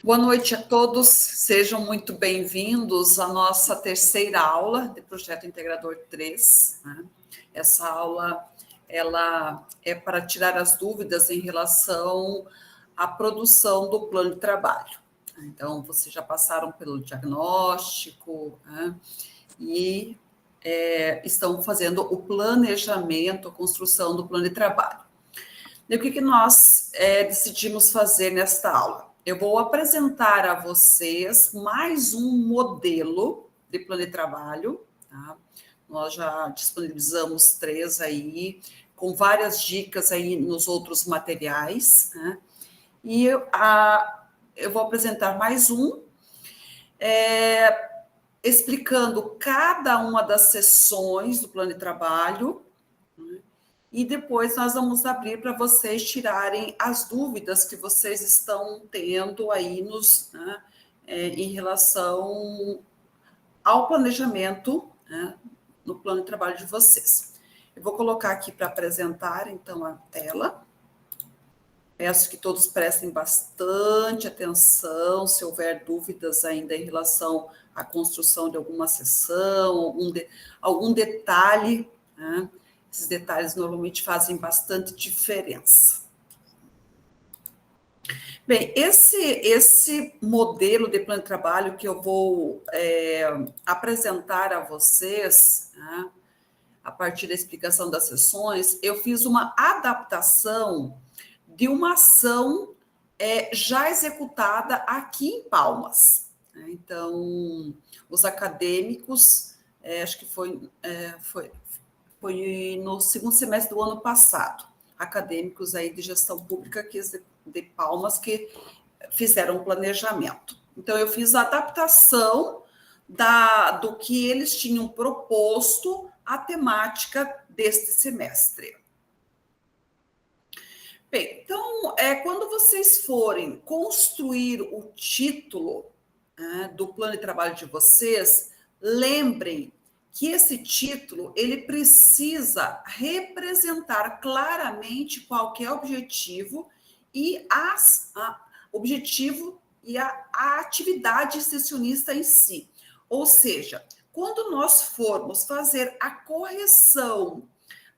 Boa noite a todos, sejam muito bem-vindos à nossa terceira aula de Projeto Integrador 3. Né? Essa aula ela é para tirar as dúvidas em relação à produção do plano de trabalho. Então, vocês já passaram pelo diagnóstico, né? E estão fazendo o planejamento, a construção do plano de trabalho. E o que nós decidimos fazer nesta aula? Eu vou apresentar a vocês mais um modelo de plano de trabalho, tá? Nós já disponibilizamos 3 aí, com várias dicas aí nos outros materiais, né? E eu vou apresentar mais um, explicando cada uma das sessões do plano de trabalho, né? E depois nós vamos abrir para vocês tirarem as dúvidas que vocês estão tendo aí em relação ao planejamento, né, no plano de trabalho de vocês. Eu vou colocar aqui para apresentar, então, a tela. Peço que todos prestem bastante atenção, se houver dúvidas ainda em relação à construção de alguma sessão, algum detalhe, né? Esses detalhes normalmente fazem bastante diferença. Bem, esse modelo de plano de trabalho que eu vou apresentar a vocês, né, a partir da explicação das sessões, eu fiz uma adaptação de uma ação já executada aqui em Palmas. Então, os acadêmicos, acho que foi no segundo semestre do ano passado, acadêmicos aí de gestão pública de Palmas que fizeram um planejamento. Então, eu fiz a adaptação do que eles tinham proposto à temática deste semestre. Bem, então, quando vocês forem construir o título, né, do plano de trabalho de vocês, lembrem que esse título ele precisa representar claramente qual que é o objetivo e a atividade extensionista em si. Ou seja, quando nós formos fazer a correção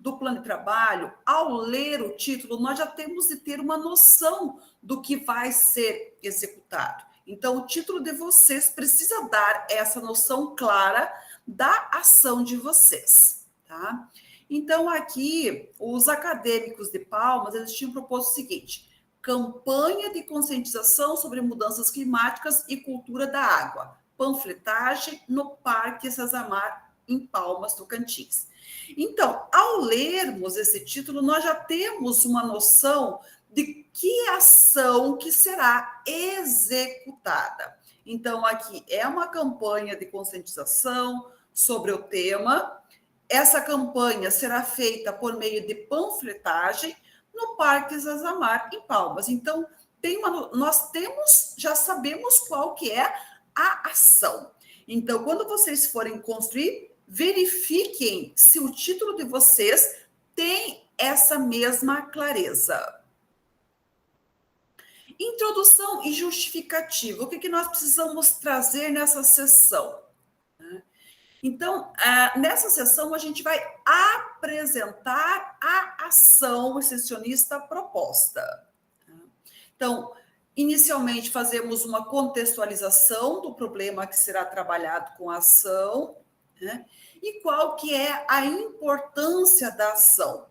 do plano de trabalho, ao ler o título, nós já temos de ter uma noção do que vai ser executado. Então, o título de vocês precisa dar essa noção clara da ação de vocês, tá? Então, aqui, os acadêmicos de Palmas, eles tinham proposto o seguinte: campanha de conscientização sobre mudanças climáticas e cultura da água, panfletagem no Parque Sazamar, em Palmas, Tocantins. Então, ao lermos esse título, nós já temos uma noção de que ação que será executada. Então, aqui é uma campanha de conscientização sobre o tema. Essa campanha será feita por meio de panfletagem no Parque Sazamar, em Palmas. Então, nós já sabemos qual que é a ação. Então, quando vocês forem construir, verifiquem se o título de vocês tem essa mesma clareza. Introdução e justificativa. O que nós precisamos trazer nessa sessão? Então, nessa sessão, a gente vai apresentar a ação extensionista proposta. Então, inicialmente, fazemos uma contextualização do problema que será trabalhado com a ação, né? E qual que é a importância da ação.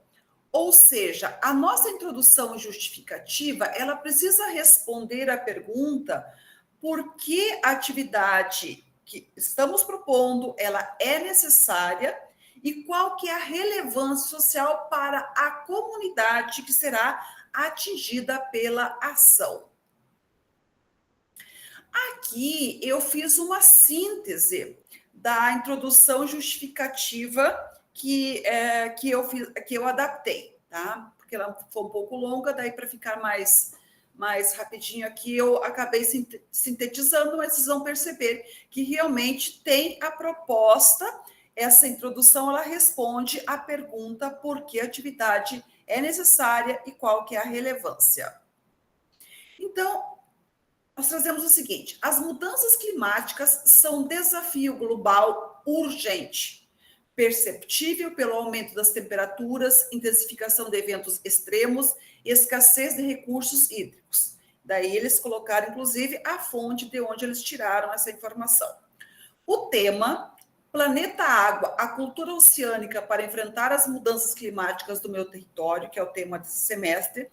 Ou seja, a nossa introdução justificativa, ela precisa responder à pergunta por que a atividade que estamos propondo, ela é necessária e qual que é a relevância social para a comunidade que será atingida pela ação. Aqui eu fiz uma síntese da introdução justificativa que eu adaptei, tá? Porque ela foi um pouco longa, daí para ficar mais rapidinho aqui, eu acabei sintetizando, mas vocês vão perceber que realmente tem a proposta, essa introdução, ela responde à pergunta por que a atividade é necessária e qual que é a relevância. Então, nós trazemos o seguinte: as mudanças climáticas são um desafio global urgente, perceptível pelo aumento das temperaturas, intensificação de eventos extremos e escassez de recursos hídricos. Daí eles colocaram, inclusive, a fonte de onde eles tiraram essa informação. O tema, Planeta Água, a cultura oceânica para enfrentar as mudanças climáticas do meu território, que é o tema desse semestre,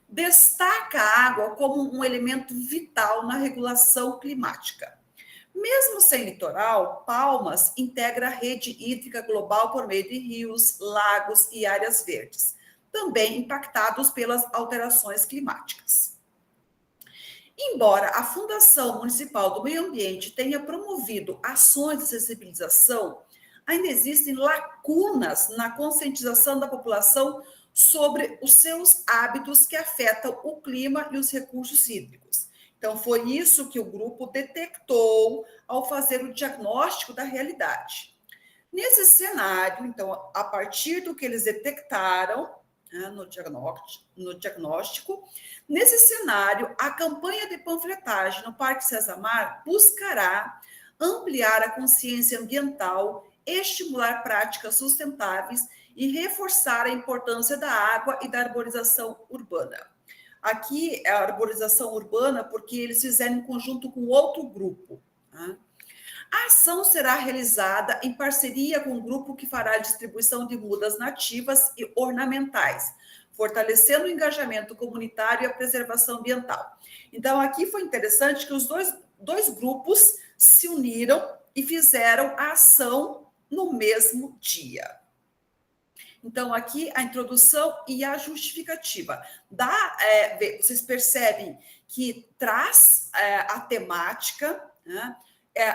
destaca a água como um elemento vital na regulação climática. Mesmo sem litoral, Palmas integra a rede hídrica global por meio de rios, lagos e áreas verdes, também impactados pelas alterações climáticas. Embora a Fundação Municipal do Meio Ambiente tenha promovido ações de sensibilização, ainda existem lacunas na conscientização da população sobre os seus hábitos que afetam o clima e os recursos hídricos. Então, foi isso que o grupo detectou ao fazer o diagnóstico da realidade. Nesse cenário, então, a partir do que eles detectaram, no diagnóstico, nesse cenário, a campanha de panfletagem no Parque César buscará ampliar a consciência ambiental, estimular práticas sustentáveis e reforçar a importância da água e da arborização urbana. Aqui é a arborização urbana porque eles fizeram em conjunto com outro grupo. Tá? A ação será realizada em parceria com um grupo que fará a distribuição de mudas nativas e ornamentais, fortalecendo o engajamento comunitário e a preservação ambiental. Então, aqui foi interessante que os dois grupos se uniram e fizeram a ação no mesmo dia. Então, aqui a introdução e a justificativa. Vocês percebem que traz a temática, né?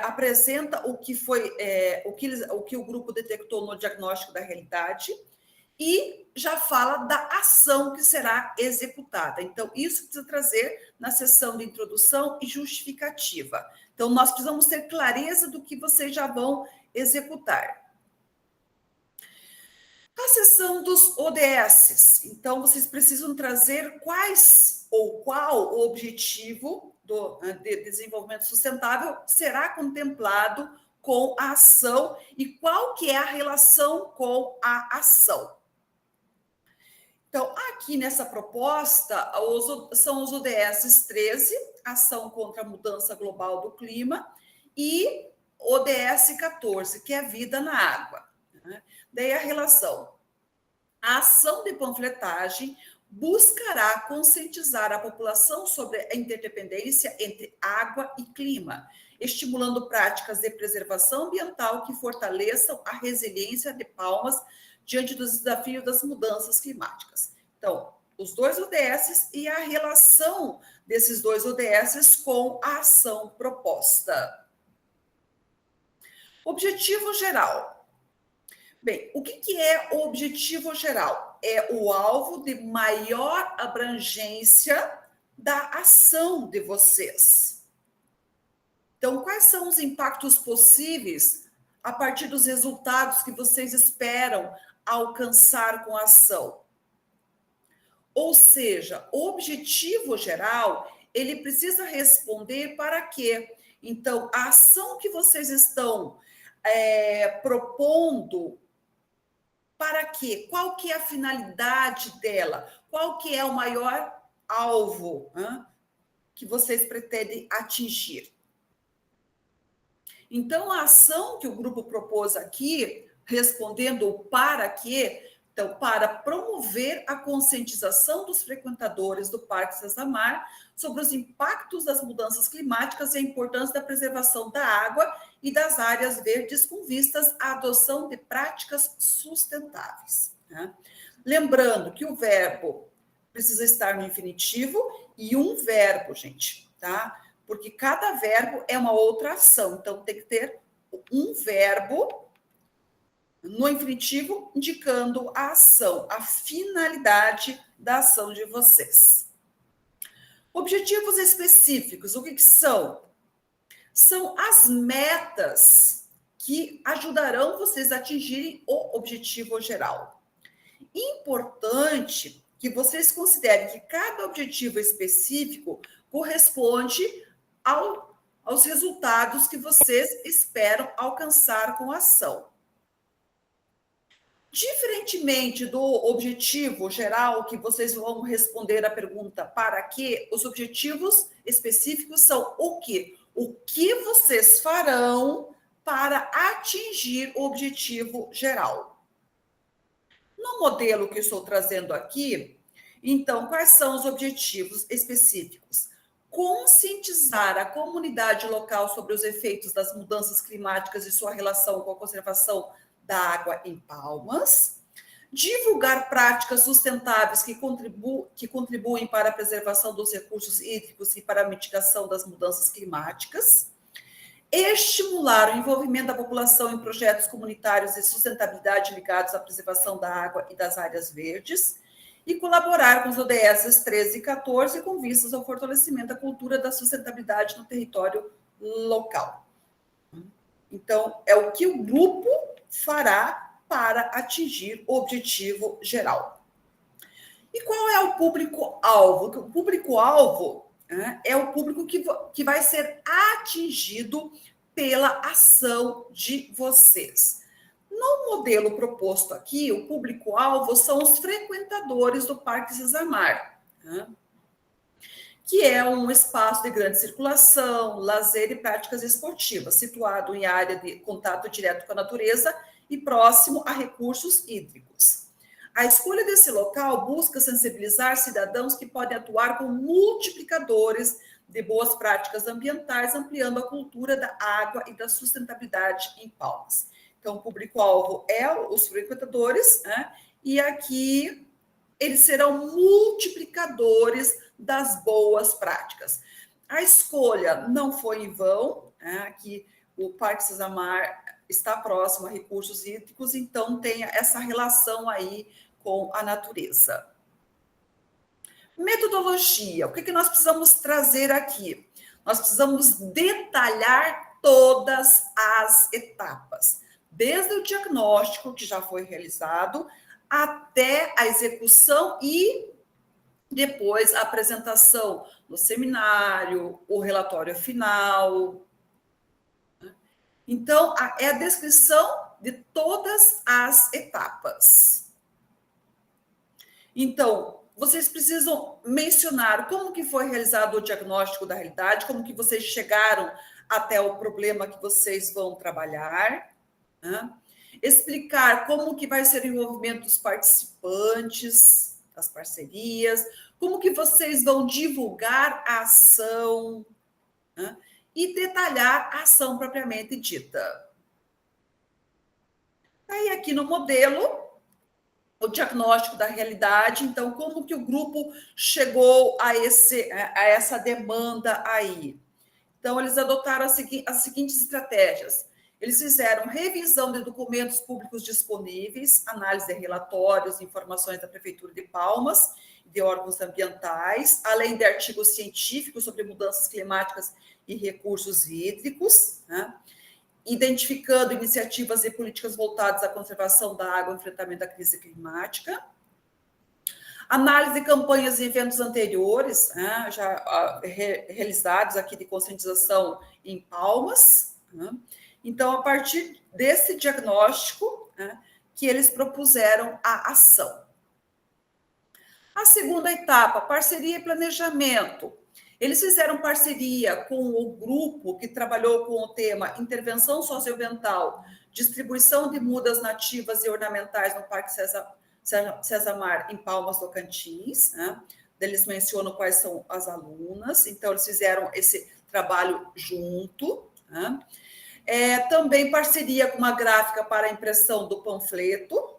Apresenta o que foi o que o grupo detectou no diagnóstico da realidade e já fala da ação que será executada. Então, isso precisa trazer na sessão de introdução e justificativa. Então, nós precisamos ter clareza do que vocês já vão executar. A seção dos ODS. Então, vocês precisam trazer qual o objetivo de desenvolvimento sustentável será contemplado com a ação e qual que é a relação com a ação. Então, aqui nessa proposta, são os ODS 13, Ação contra a Mudança Global do Clima, e ODS 14, que é Vida na Água. Daí a relação. A ação de panfletagem buscará conscientizar a população sobre a interdependência entre água e clima, estimulando práticas de preservação ambiental que fortaleçam a resiliência de Palmas diante dos desafios das mudanças climáticas. Então, os dois ODS e a relação desses dois ODS com a ação proposta. Objetivo geral. Bem, o que é o objetivo geral? É o alvo de maior abrangência da ação de vocês. Então, quais são os impactos possíveis a partir dos resultados que vocês esperam alcançar com a ação? Ou seja, o objetivo geral, ele precisa responder para quê? Então, a ação que vocês estão propondo, para quê? Qual que é a finalidade dela? Qual que é o maior alvo que vocês pretendem atingir? Então, a ação que o grupo propôs aqui, respondendo o para quê, então, para promover a conscientização dos frequentadores do Parque César sobre os impactos das mudanças climáticas e a importância da preservação da água e das áreas verdes com vistas à adoção de práticas sustentáveis. Né? Lembrando que o verbo precisa estar no infinitivo e um verbo, gente, tá? Porque cada verbo é uma outra ação, então tem que ter um verbo no infinitivo, indicando a ação, a finalidade da ação de vocês. Objetivos específicos, o que são? São as metas que ajudarão vocês a atingirem o objetivo geral. Importante que vocês considerem que cada objetivo específico corresponde aos resultados que vocês esperam alcançar com a ação. Diferentemente do objetivo geral, que vocês vão responder a pergunta para quê, os objetivos específicos são o quê? O que vocês farão para atingir o objetivo geral. No modelo que eu estou trazendo aqui, então, quais são os objetivos específicos? Conscientizar a comunidade local sobre os efeitos das mudanças climáticas e sua relação com a conservação da água em Palmas, divulgar práticas sustentáveis que contribuem para a preservação dos recursos hídricos e para a mitigação das mudanças climáticas, estimular o envolvimento da população em projetos comunitários de sustentabilidade ligados à preservação da água e das áreas verdes, e colaborar com os ODS 13 e 14 com vistas ao fortalecimento da cultura da sustentabilidade no território local. Então, é o que o grupo fará para atingir o objetivo geral. E qual é o público-alvo? O público-alvo é o público que vai ser atingido pela ação de vocês. No modelo proposto aqui, o público-alvo são os frequentadores do Parque Zezamar, que é um espaço de grande circulação, lazer e práticas esportivas, situado em área de contato direto com a natureza e próximo a recursos hídricos. A escolha desse local busca sensibilizar cidadãos que podem atuar como multiplicadores de boas práticas ambientais, ampliando a cultura da água e da sustentabilidade em Palmas. Então, o público-alvo é os frequentadores, e aqui eles serão multiplicadores das boas práticas. A escolha não foi em vão, que o Parque Zezamar está próximo a recursos hídricos, então tem essa relação aí com a natureza. Metodologia, o que nós precisamos trazer aqui? Nós precisamos detalhar todas as etapas, desde o diagnóstico, que já foi realizado, até a execução e depois a apresentação no seminário, o relatório final. Então, é a descrição de todas as etapas. Então, vocês precisam mencionar como que foi realizado o diagnóstico da realidade, como que vocês chegaram até o problema que vocês vão trabalhar, explicar como que vai ser o envolvimento dos participantes, das parcerias, como que vocês vão divulgar a ação, e detalhar a ação propriamente dita. Aí aqui no modelo, o diagnóstico da realidade, então como que o grupo chegou a essa demanda aí? Então eles adotaram as seguintes estratégias. Eles fizeram revisão de documentos públicos disponíveis, análise de relatórios, informações da Prefeitura de Palmas, de órgãos ambientais, além de artigos científicos sobre mudanças climáticas e recursos hídricos, identificando iniciativas e políticas voltadas à conservação da água e enfrentamento da crise climática. Análise de campanhas e eventos anteriores, já realizados aqui de conscientização em Palmas. Então, a partir desse diagnóstico, que eles propuseram a ação. A segunda etapa, parceria e planejamento. Eles fizeram parceria com o grupo que trabalhou com o tema intervenção socioambiental, distribuição de mudas nativas e ornamentais no Parque Zezamar, em Palmas, Tocantins. Eles mencionam quais são as alunas, então eles fizeram esse trabalho junto. Também parceria com uma gráfica para a impressão do panfleto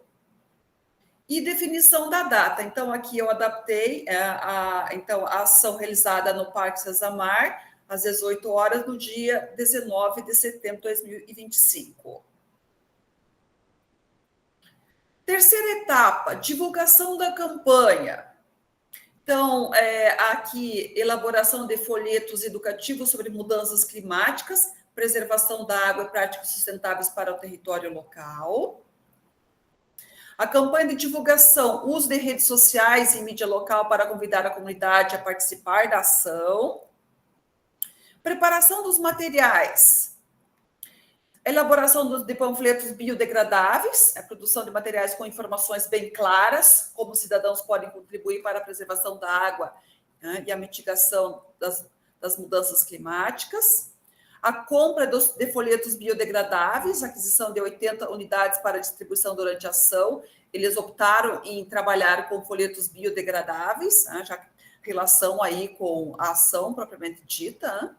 e definição da data. Então, aqui eu adaptei a ação realizada no Parque Zezamar, às 18 horas, no dia 19 de setembro de 2025. Terceira etapa, divulgação da campanha. Então, aqui, elaboração de folhetos educativos sobre mudanças climáticas, preservação da água e práticas sustentáveis para o território local. A campanha de divulgação, uso de redes sociais e mídia local para convidar a comunidade a participar da ação. Preparação dos materiais. Elaboração de panfletos biodegradáveis, a produção de materiais com informações bem claras, como os cidadãos podem contribuir para a preservação da água, né, e a mitigação das mudanças climáticas. A compra de folhetos biodegradáveis, aquisição de 80 unidades para distribuição durante a ação. Eles optaram em trabalhar com folhetos biodegradáveis, né, já que relação aí com a ação propriamente dita. Né?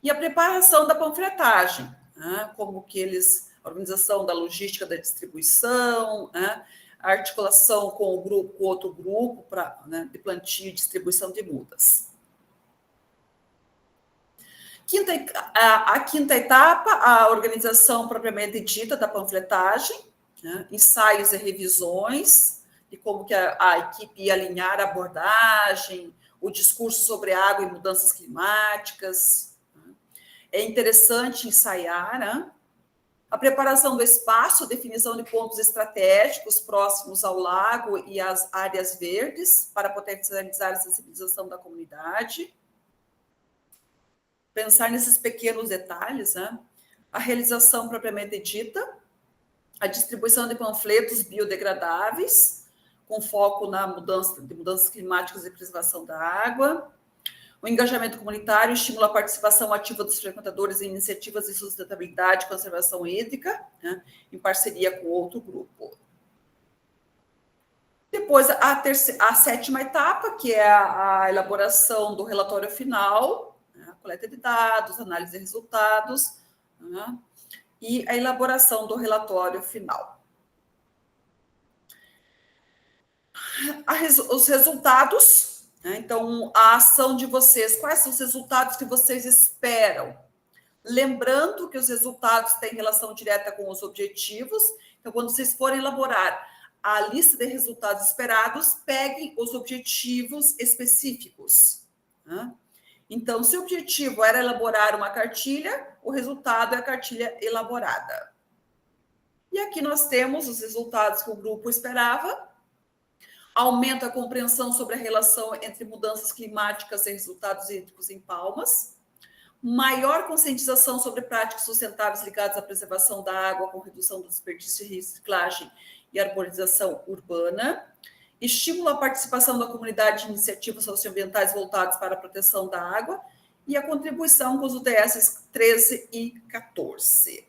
E a preparação da panfletagem, né, como que a organização da logística da distribuição, né, a articulação com o grupo, com outro grupo, né, de plantio e distribuição de mudas. A quinta etapa, a organização propriamente dita da panfletagem, né, ensaios e revisões, de como que a equipe ia alinhar a abordagem, o discurso sobre água e mudanças climáticas. É interessante ensaiar, né? A preparação do espaço, definição de pontos estratégicos próximos ao lago e às áreas verdes, para potencializar a sensibilização da comunidade. Pensar nesses pequenos detalhes, né? A realização propriamente dita, a distribuição de panfletos biodegradáveis, com foco na mudanças climáticas e preservação da água. O engajamento comunitário estimula a participação ativa dos frequentadores em iniciativas de sustentabilidade e conservação hídrica, né, em parceria com outro grupo. Depois, a sétima etapa, que é a elaboração do relatório final, né, a coleta de dados, análise de resultados, né, e a elaboração do relatório final. Os resultados. Então, a ação de vocês, quais são os resultados que vocês esperam? Lembrando que os resultados têm relação direta com os objetivos. Então, quando vocês forem elaborar a lista de resultados esperados, peguem os objetivos específicos. Então, se o objetivo era elaborar uma cartilha, o resultado é a cartilha elaborada. E aqui nós temos os resultados que o grupo esperava. Aumenta a compreensão sobre a relação entre mudanças climáticas e resultados hídricos em Palmas. Maior conscientização sobre práticas sustentáveis ligadas à preservação da água, com redução do desperdício e reciclagem e arborização urbana. Estimula a participação da comunidade em iniciativas socioambientais voltadas para a proteção da água. E a contribuição com os UDS 13 e 14.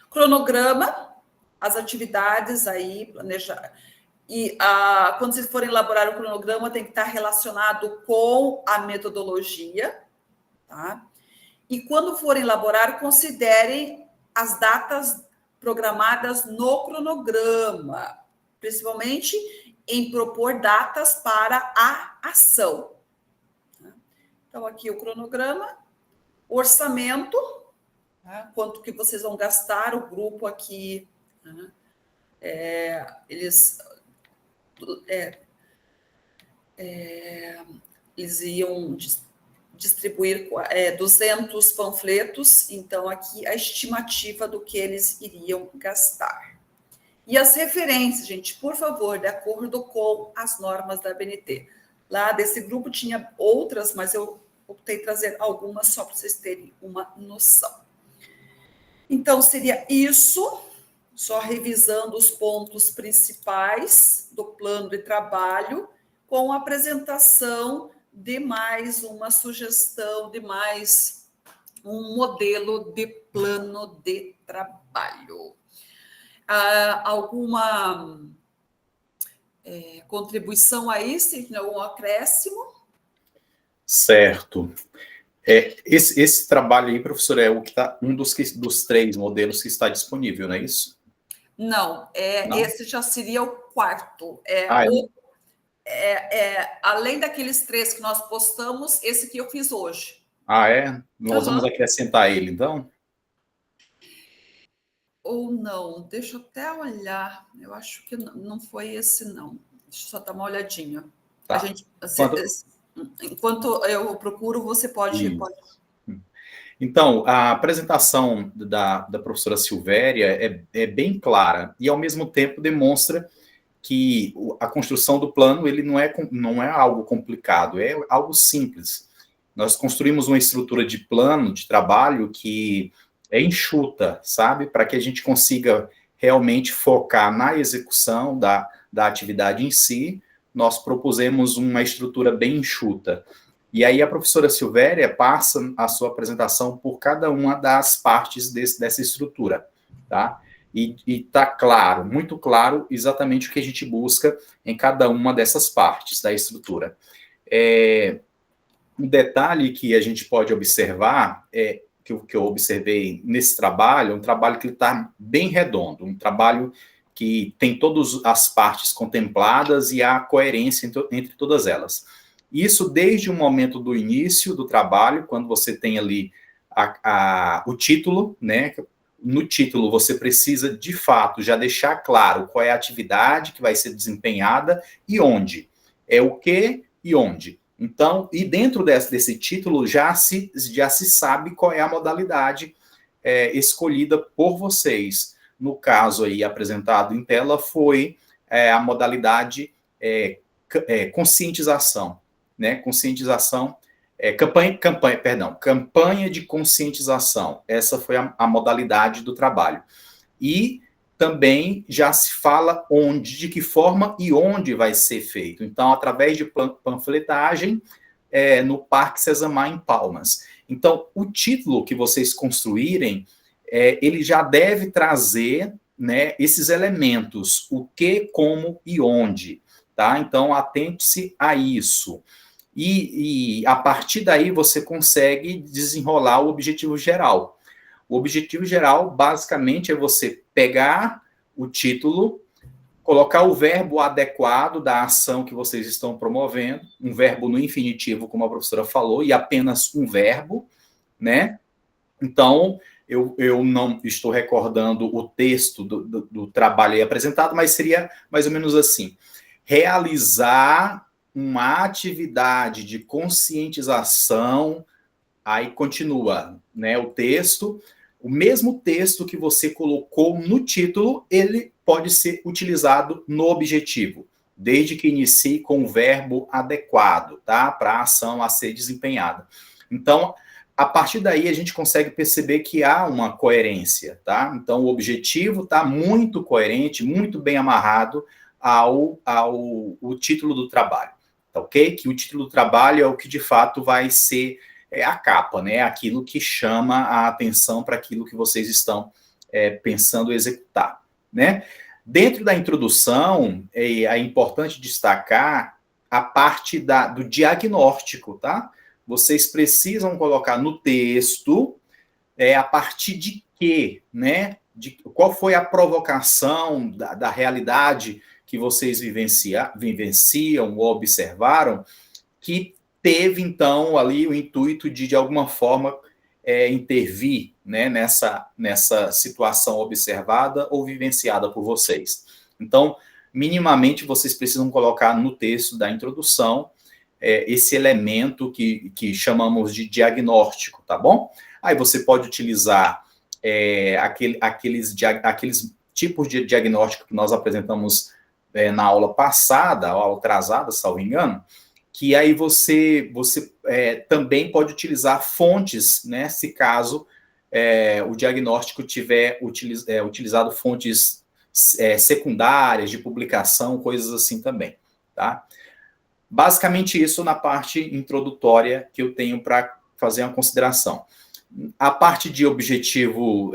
Cronograma, as atividades aí planejadas. E quando vocês forem elaborar o cronograma, tem que estar relacionado com a metodologia, tá? E quando forem elaborar, considerem as datas programadas no cronograma, principalmente em propor datas para a ação. Então, aqui o cronograma, orçamento, tá? Quanto que vocês vão gastar, o grupo aqui, eles iam distribuir 200 panfletos, então aqui a estimativa do que eles iriam gastar. E as referências, gente, por favor, de acordo com as normas da ABNT. Lá desse grupo tinha outras, mas eu optei trazer algumas só para vocês terem uma noção. Então, seria isso. Só revisando os pontos principais do plano de trabalho, com a apresentação de mais uma sugestão, de mais um modelo de plano de trabalho. Alguma contribuição a isso? Algum acréscimo? Certo. Esse trabalho aí, professor, é o que está um dos 3 modelos que está disponível, não é isso? Não, esse já seria o quarto. Além daqueles 3 que nós postamos, esse que eu fiz hoje. Nós vamos acrescentar ele, então? Ou não? Deixa eu até olhar. Eu acho que não foi esse, não. Deixa eu só dar uma olhadinha. Tá. Enquanto eu procuro, você pode... Então, a apresentação da professora Silvéria é bem clara e, ao mesmo tempo, demonstra que a construção do plano ele não é algo complicado, é algo simples. Nós construímos uma estrutura de plano de trabalho que é enxuta, sabe? Para que a gente consiga realmente focar na execução da atividade em si, nós propusemos uma estrutura bem enxuta. E aí a professora Silvéria passa a sua apresentação por cada uma das partes dessa estrutura, tá? E está claro, muito claro, exatamente o que a gente busca em cada uma dessas partes da estrutura. Um detalhe que a gente pode observar, que eu observei nesse trabalho, um trabalho que está bem redondo, um trabalho que tem todas as partes contempladas e a coerência entre todas elas. Isso desde o momento do início do trabalho, quando você tem ali o título, né? No título você precisa, de fato, já deixar claro qual é a atividade que vai ser desempenhada e onde. É o que e onde. Então, e dentro desse título já se sabe qual é a modalidade escolhida por vocês. No caso aí apresentado em tela foi a modalidade conscientização, né? Conscientização, campanha de conscientização. Essa foi a modalidade do trabalho. E também já se fala onde, de que forma e onde vai ser feito. Então, através de panfletagem no Parque Sazamar, em Palmas. Então, o título que vocês construírem, ele já deve trazer, né, esses elementos, o que, como e onde. Tá? Então, atente-se a isso. E a partir daí você consegue desenrolar o objetivo geral. O objetivo geral, basicamente, é você pegar o título, colocar o verbo adequado da ação que vocês estão promovendo, um verbo no infinitivo, como a professora falou, e apenas um verbo, né? Então, eu não estou recordando o texto do trabalho aí apresentado, mas seria mais ou menos assim: realizar uma atividade de conscientização. Aí continua, né, o texto. O mesmo texto que você colocou no título, ele pode ser utilizado no objetivo, desde que inicie com o verbo adequado, tá? Para a ação a ser desempenhada. Então, a partir daí, a gente consegue perceber que há uma coerência, tá? Então, o objetivo está muito coerente, muito bem amarrado ao título do trabalho, tá ok? Que o título do trabalho é o que, de fato, vai ser a capa, né? Aquilo que chama a atenção para aquilo que vocês estão pensando executar, né? Dentro da introdução, é importante destacar a parte do diagnóstico, tá? Vocês precisam colocar no texto a partir de quê, né? Qual foi a provocação da realidade que vocês vivenciam ou observaram, que teve, então, ali o intuito de alguma forma, intervir, né, nessa situação observada ou vivenciada por vocês. Então, minimamente, vocês precisam colocar no texto da introdução esse elemento que chamamos de diagnóstico, tá bom? Aí você pode utilizar aqueles tipos de diagnóstico que nós apresentamos na aula passada, a aula atrasada, salvo engano, que aí você também pode utilizar fontes, né, se caso o diagnóstico tiver utilizado fontes secundárias de publicação, coisas assim também, tá? Basicamente isso na parte introdutória que eu tenho para fazer uma consideração. A parte de objetivo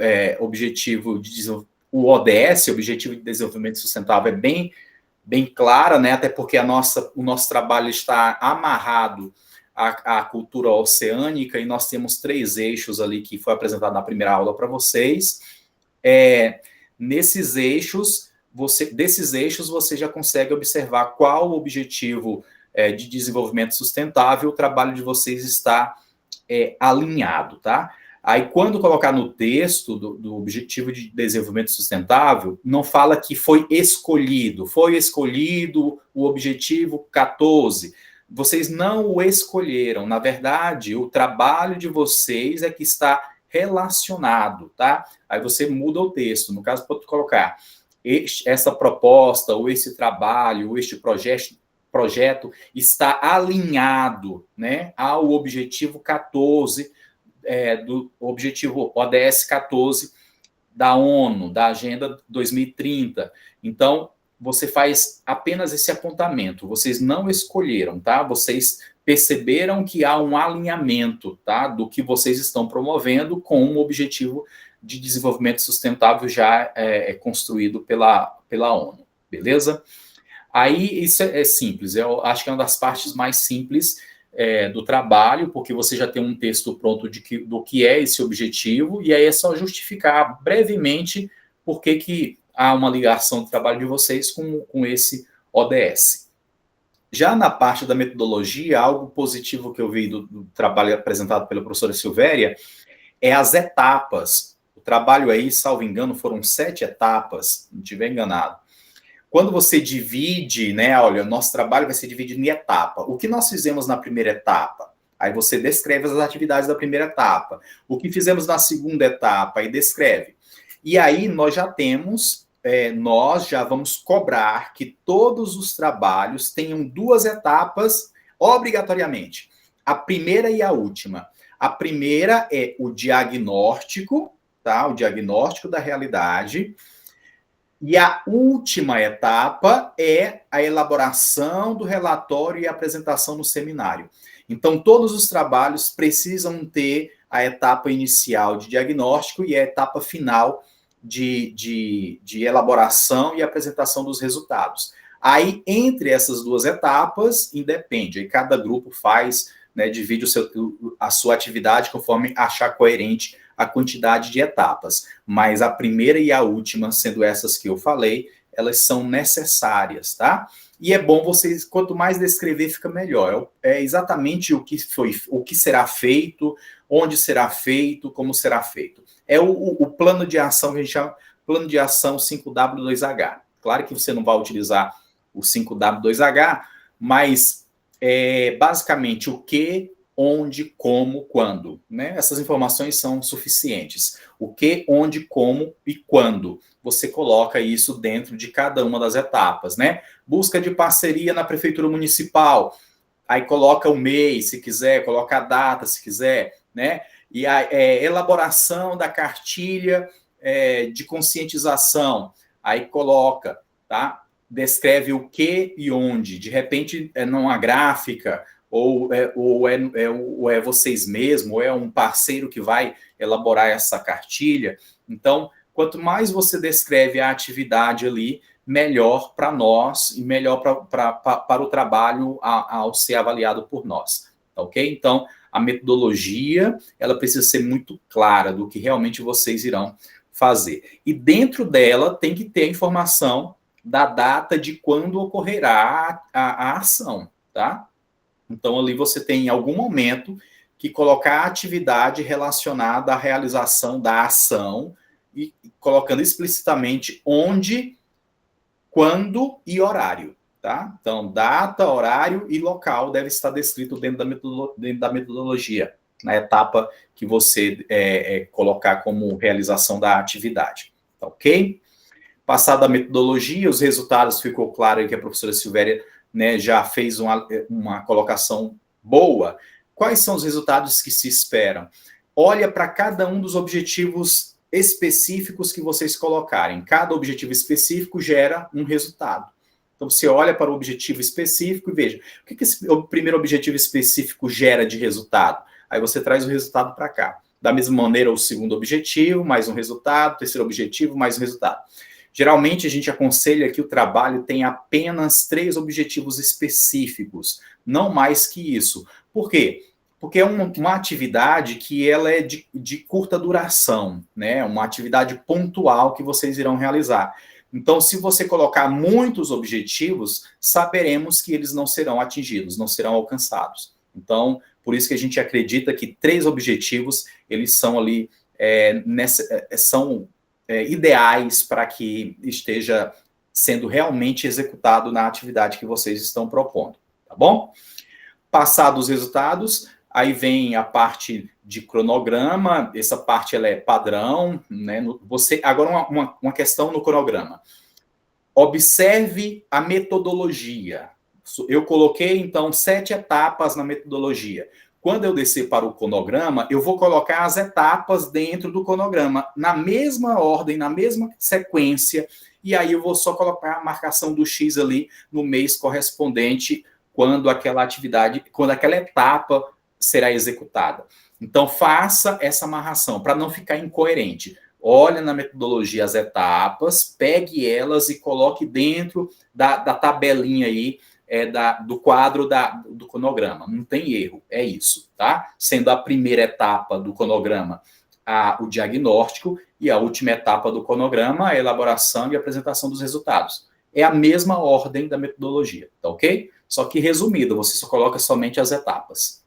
o ODS, Objetivo de Desenvolvimento Sustentável, é bem clara, né? Até porque o nosso trabalho está amarrado à cultura oceânica, e nós temos 3 eixos ali que foi apresentado na primeira aula para vocês. Desses eixos você já consegue observar qual o objetivo de desenvolvimento sustentável o trabalho de vocês está alinhado, tá? Aí, quando colocar no texto do Objetivo de Desenvolvimento Sustentável, não fala que foi escolhido o Objetivo 14. Vocês não o escolheram. Na verdade, o trabalho de vocês é que está relacionado, tá? Aí você muda o texto. No caso, pode colocar essa proposta, ou esse trabalho, ou este projeto projeto está alinhado, né, ao objetivo 14, do objetivo ODS 14 da ONU, da Agenda 2030. Então, você faz apenas esse apontamento. Vocês não escolheram, tá? Vocês perceberam que há um alinhamento, tá, do que vocês estão promovendo com um objetivo de desenvolvimento sustentável já construído pela ONU, beleza? Aí isso é simples, eu acho que é uma das partes mais simples do trabalho, porque você já tem um texto pronto do que é esse objetivo, e aí é só justificar brevemente por que há uma ligação do trabalho de vocês com esse ODS. Já na parte da metodologia, algo positivo que eu vi do trabalho apresentado pela professora Silvéria é as etapas. O trabalho aí, salvo engano, foram 7 etapas, se não estiver enganado. Quando você divide, né, olha, nosso trabalho vai ser dividido em etapa. O que nós fizemos na primeira etapa? Aí você descreve as atividades da primeira etapa. O que fizemos na segunda etapa? Aí descreve. E aí nós já temos... nós já vamos cobrar que todos os trabalhos tenham 2 etapas obrigatoriamente. A primeira e a última. A primeira é o diagnóstico, tá? O diagnóstico da realidade. E a última etapa é a elaboração do relatório e a apresentação no seminário. Então, todos os trabalhos precisam ter a etapa inicial de diagnóstico e a etapa final de elaboração e apresentação dos resultados. Aí, entre essas 2 etapas, independe. Aí cada grupo faz, né, divide a sua atividade conforme achar coerente a quantidade de etapas. Mas a primeira e a última, sendo essas que eu falei, elas são necessárias, tá? E é bom vocês, quanto mais descrever, fica melhor. É exatamente o que será feito, onde será feito, como será feito. É o plano de ação que a gente chama plano de ação 5W2H. Claro que você não vai utilizar o 5W2H, mas basicamente o que, onde, como, quando. Né? Essas informações são suficientes. O que, onde, como e quando. Você coloca isso dentro de cada uma das etapas. Né? Busca de parceria na prefeitura municipal. Aí coloca o mês, se quiser, coloca a data, se quiser, né? E a elaboração da cartilha de conscientização, aí coloca, tá? Descreve o que e onde, de repente é numa gráfica, ou é vocês mesmos, ou é um parceiro que vai elaborar essa cartilha. Então, quanto mais você descreve a atividade ali, melhor para nós e melhor para o trabalho ao ser avaliado por nós, tá ok? Então, a metodologia, ela precisa ser muito clara do que realmente vocês irão fazer. E dentro dela tem que ter a informação da data de quando ocorrerá a ação, tá? Então, ali você tem, em algum momento, que colocar a atividade relacionada à realização da ação e colocando explicitamente onde, quando e horário. Tá? Então, data, horário e local deve estar descrito dentro da metodologia, na etapa que você colocar como realização da atividade. Tá, ok? Passada a metodologia, os resultados, ficou claro que a professora Silvéria, né, já fez uma colocação boa. Quais são os resultados que se esperam? Olha para cada um dos objetivos específicos que vocês colocarem. Cada objetivo específico gera um resultado. Então, você olha para o objetivo específico e veja, o que o primeiro objetivo específico gera de resultado? Aí você traz o resultado para cá. Da mesma maneira, o segundo objetivo, mais um resultado, o terceiro objetivo, mais um resultado. Geralmente, a gente aconselha que o trabalho tenha apenas 3 objetivos específicos, não mais que isso. Por quê? Porque é uma atividade que ela é de curta duração, né? Uma atividade pontual que vocês irão realizar. Então, se você colocar muitos objetivos, saberemos que eles não serão atingidos, não serão alcançados. Então, por isso que a gente acredita que 3 objetivos, eles são ali, são ideais para que esteja sendo realmente executado na atividade que vocês estão propondo, tá bom? Passados os resultados, aí vem a parte de cronograma, essa parte ela é padrão, né? Agora uma questão no cronograma. Observe a metodologia, Eu coloquei, então, 7 etapas na metodologia. Quando eu descer para o cronograma, eu vou colocar as etapas dentro do cronograma, na mesma ordem, na mesma sequência, e aí eu vou só colocar a marcação do X ali no mês correspondente, quando aquela atividade, quando aquela etapa será executada. Então, faça essa amarração, para não ficar incoerente. Olha na metodologia as etapas, pegue elas e coloque dentro da tabelinha aí, do quadro do cronograma. Não tem erro, é isso, tá? Sendo a primeira etapa do cronograma o diagnóstico e a última etapa do cronograma a elaboração e apresentação dos resultados. É a mesma ordem da metodologia, tá ok? Só que resumido, você só coloca somente as etapas.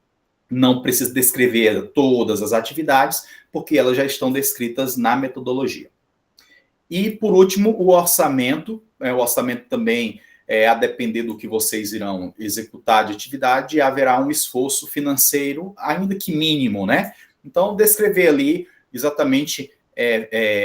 Não precisa descrever todas as atividades, porque elas já estão descritas na metodologia. E, por último, o orçamento. O orçamento também, a depender do que vocês irão executar de atividade, haverá um esforço financeiro, ainda que mínimo, né? Então, descrever ali exatamente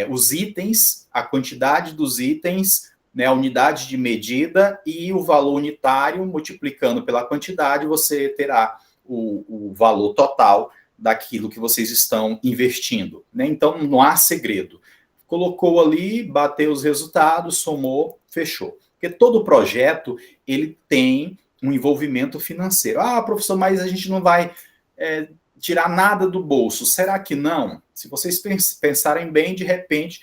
os itens, a quantidade dos itens, né, a unidade de medida e o valor unitário, multiplicando pela quantidade, você terá o valor total daquilo que vocês estão investindo, né? Então, não há segredo. Colocou ali, bateu os resultados, somou, fechou. Porque todo projeto, ele tem um envolvimento financeiro. Ah, professor, mas a gente não vai tirar nada do bolso. Será que não? Se vocês pensarem bem, de repente,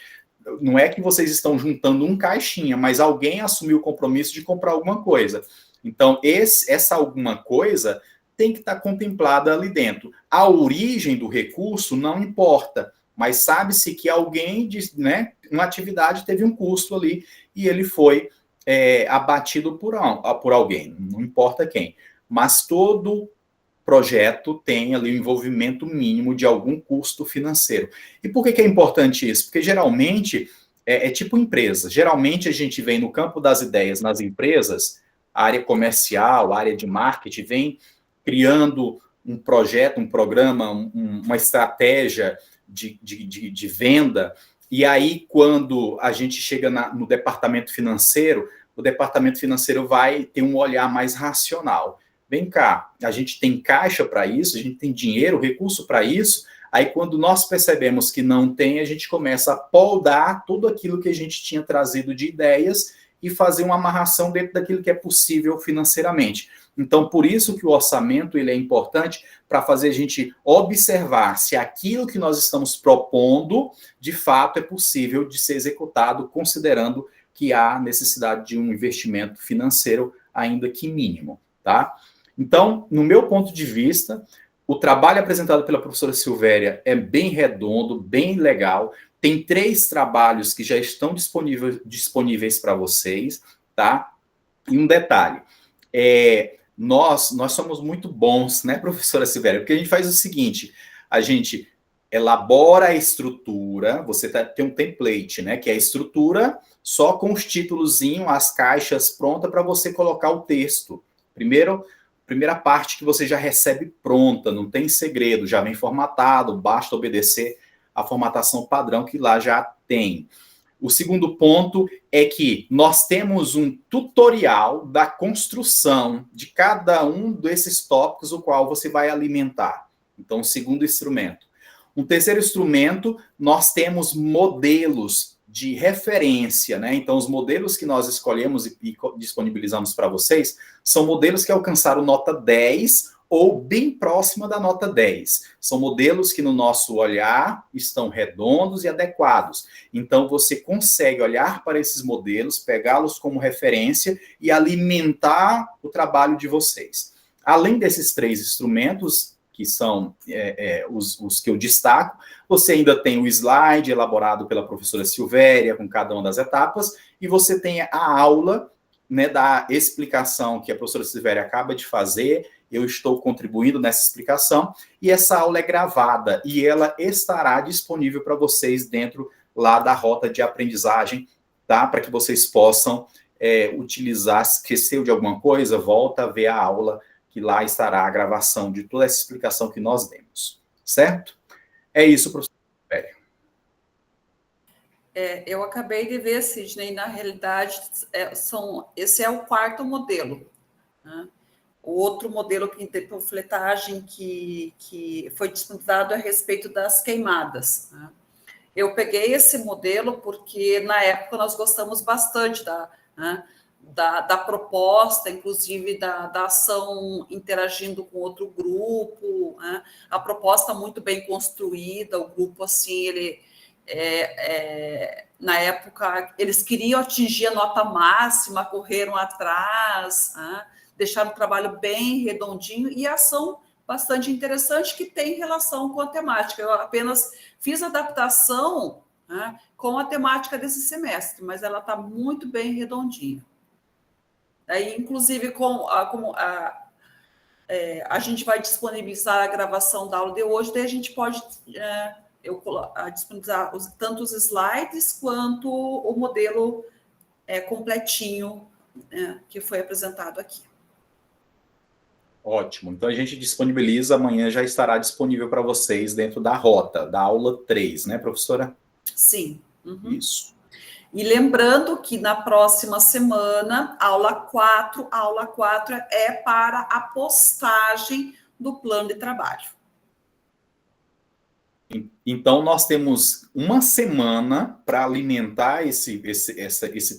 não é que vocês estão juntando um caixinha, mas alguém assumiu o compromisso de comprar alguma coisa. Então, essa alguma coisa tem que estar contemplada ali dentro. A origem do recurso não importa, mas sabe-se que alguém, né, uma atividade teve um custo ali e ele foi abatido por alguém, não importa quem. Mas todo projeto tem ali o envolvimento mínimo de algum custo financeiro. E por que é importante isso? Porque geralmente é tipo empresa. Geralmente a gente vem no campo das ideias nas empresas, a área comercial, a área de marketing, vem criando um projeto, um programa, uma estratégia de venda, e aí quando a gente chega no departamento financeiro, o departamento financeiro vai ter um olhar mais racional. Vem cá, a gente tem caixa para isso, a gente tem dinheiro, recurso para isso, aí quando nós percebemos que não tem, a gente começa a poldar tudo aquilo que a gente tinha trazido de ideias e fazer uma amarração dentro daquilo que é possível financeiramente. Então, por isso que o orçamento ele é importante para fazer a gente observar se aquilo que nós estamos propondo, de fato, é possível de ser executado, considerando que há necessidade de um investimento financeiro, ainda que mínimo, tá? Então, no meu ponto de vista, o trabalho apresentado pela professora Silvéria é bem redondo, bem legal. Tem 3 trabalhos que já estão disponíveis para vocês, tá? E um detalhe, nós somos muito bons, né, professora Silvéria? Porque a gente faz o seguinte, a gente elabora a estrutura, você tem um template, né, que é a estrutura só com os títulozinhos, as caixas prontas para você colocar o texto. Primeira parte que você já recebe pronta, não tem segredo, já vem formatado, basta obedecer a formatação padrão que lá já tem. O segundo ponto é que nós temos um tutorial da construção de cada um desses tópicos, o qual você vai alimentar. Então, o segundo instrumento. Um terceiro instrumento, nós temos modelos de referência, né? Então, os modelos que nós escolhemos e disponibilizamos para vocês são modelos que alcançaram nota 10 ou bem próxima da nota 10. São modelos que, no nosso olhar, estão redondos e adequados. Então, você consegue olhar para esses modelos, pegá-los como referência e alimentar o trabalho de vocês. Além desses 3 instrumentos, que são os que eu destaco, você ainda tem o slide elaborado pela professora Silvéria, com cada uma das etapas, e você tem a aula, né, da explicação que a professora Silvéria acaba de fazer. Eu estou contribuindo nessa explicação, e essa aula é gravada, e ela estará disponível para vocês dentro lá da rota de aprendizagem, tá? Para que vocês possam utilizar, se esqueceu de alguma coisa, volta a ver a aula, que lá estará a gravação de toda essa explicação que nós demos, certo? É isso, professor. Eu acabei de ver, Sidney, na realidade, esse é o 4º modelo. né? O outro modelo de panfletagem que foi disputado é a respeito das queimadas, né? Eu peguei esse modelo porque, na época, nós gostamos bastante né, da proposta, inclusive da ação interagindo com outro grupo, né? A proposta muito bem construída, o grupo, assim, na época, eles queriam atingir a nota máxima, correram atrás, né? Deixaram o trabalho bem redondinho e a ação bastante interessante que tem relação com a temática. Eu apenas fiz adaptação, né, com a temática desse semestre, mas ela está muito bem redondinha. Aí, inclusive, a gente vai disponibilizar a gravação da aula de hoje, daí a gente pode disponibilizar tanto os slides quanto o modelo completinho, que foi apresentado aqui. Ótimo. Então, a gente disponibiliza, amanhã já estará disponível para vocês dentro da rota, da aula 3, né, professora? Sim. Uhum. Isso. E lembrando que na próxima semana, aula 4 é para a postagem do plano de trabalho. Então, nós temos uma semana para alimentar esse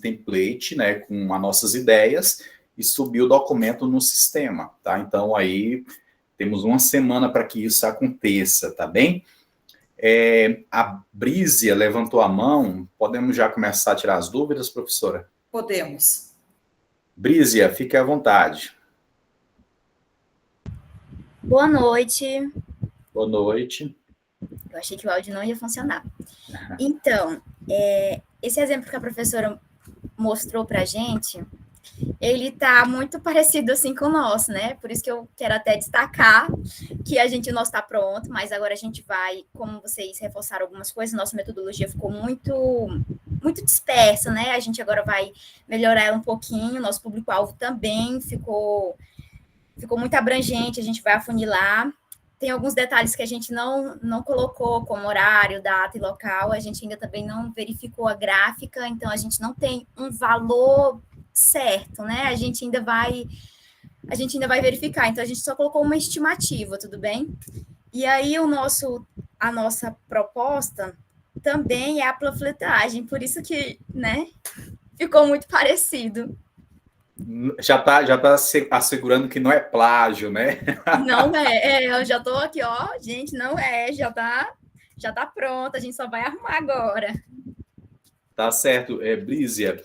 template, né, com as nossas ideias e subir o documento no sistema, tá? Então, aí, temos uma semana para que isso aconteça, tá bem? A Brísia levantou a mão, podemos já começar a tirar as dúvidas, professora? Podemos. Brísia, fique à vontade. Boa noite. Boa noite. Eu achei que o áudio não ia funcionar. Então, esse exemplo que a professora mostrou para a gente, ele está muito parecido assim com o nosso, né? Por isso que eu quero até destacar que o nosso está pronto, mas agora a gente vai, como vocês reforçaram algumas coisas, nossa metodologia ficou muito dispersa, né? A gente agora vai melhorar ela um pouquinho, nosso público-alvo também ficou muito abrangente, a gente vai afunilar. Tem alguns detalhes que a gente não colocou, como horário, data e local, a gente ainda também não verificou a gráfica, então a gente não tem um valor certo, né? A gente ainda vai verificar, então a gente só colocou uma estimativa, tudo bem? E aí a nossa proposta também é a panfletagem, por isso que, né, ficou muito parecido. Já tá assegurando que não é plágio, né? Não eu já estou aqui, ó, gente, não já tá pronto, a gente só vai arrumar agora. Tá certo, Brísia,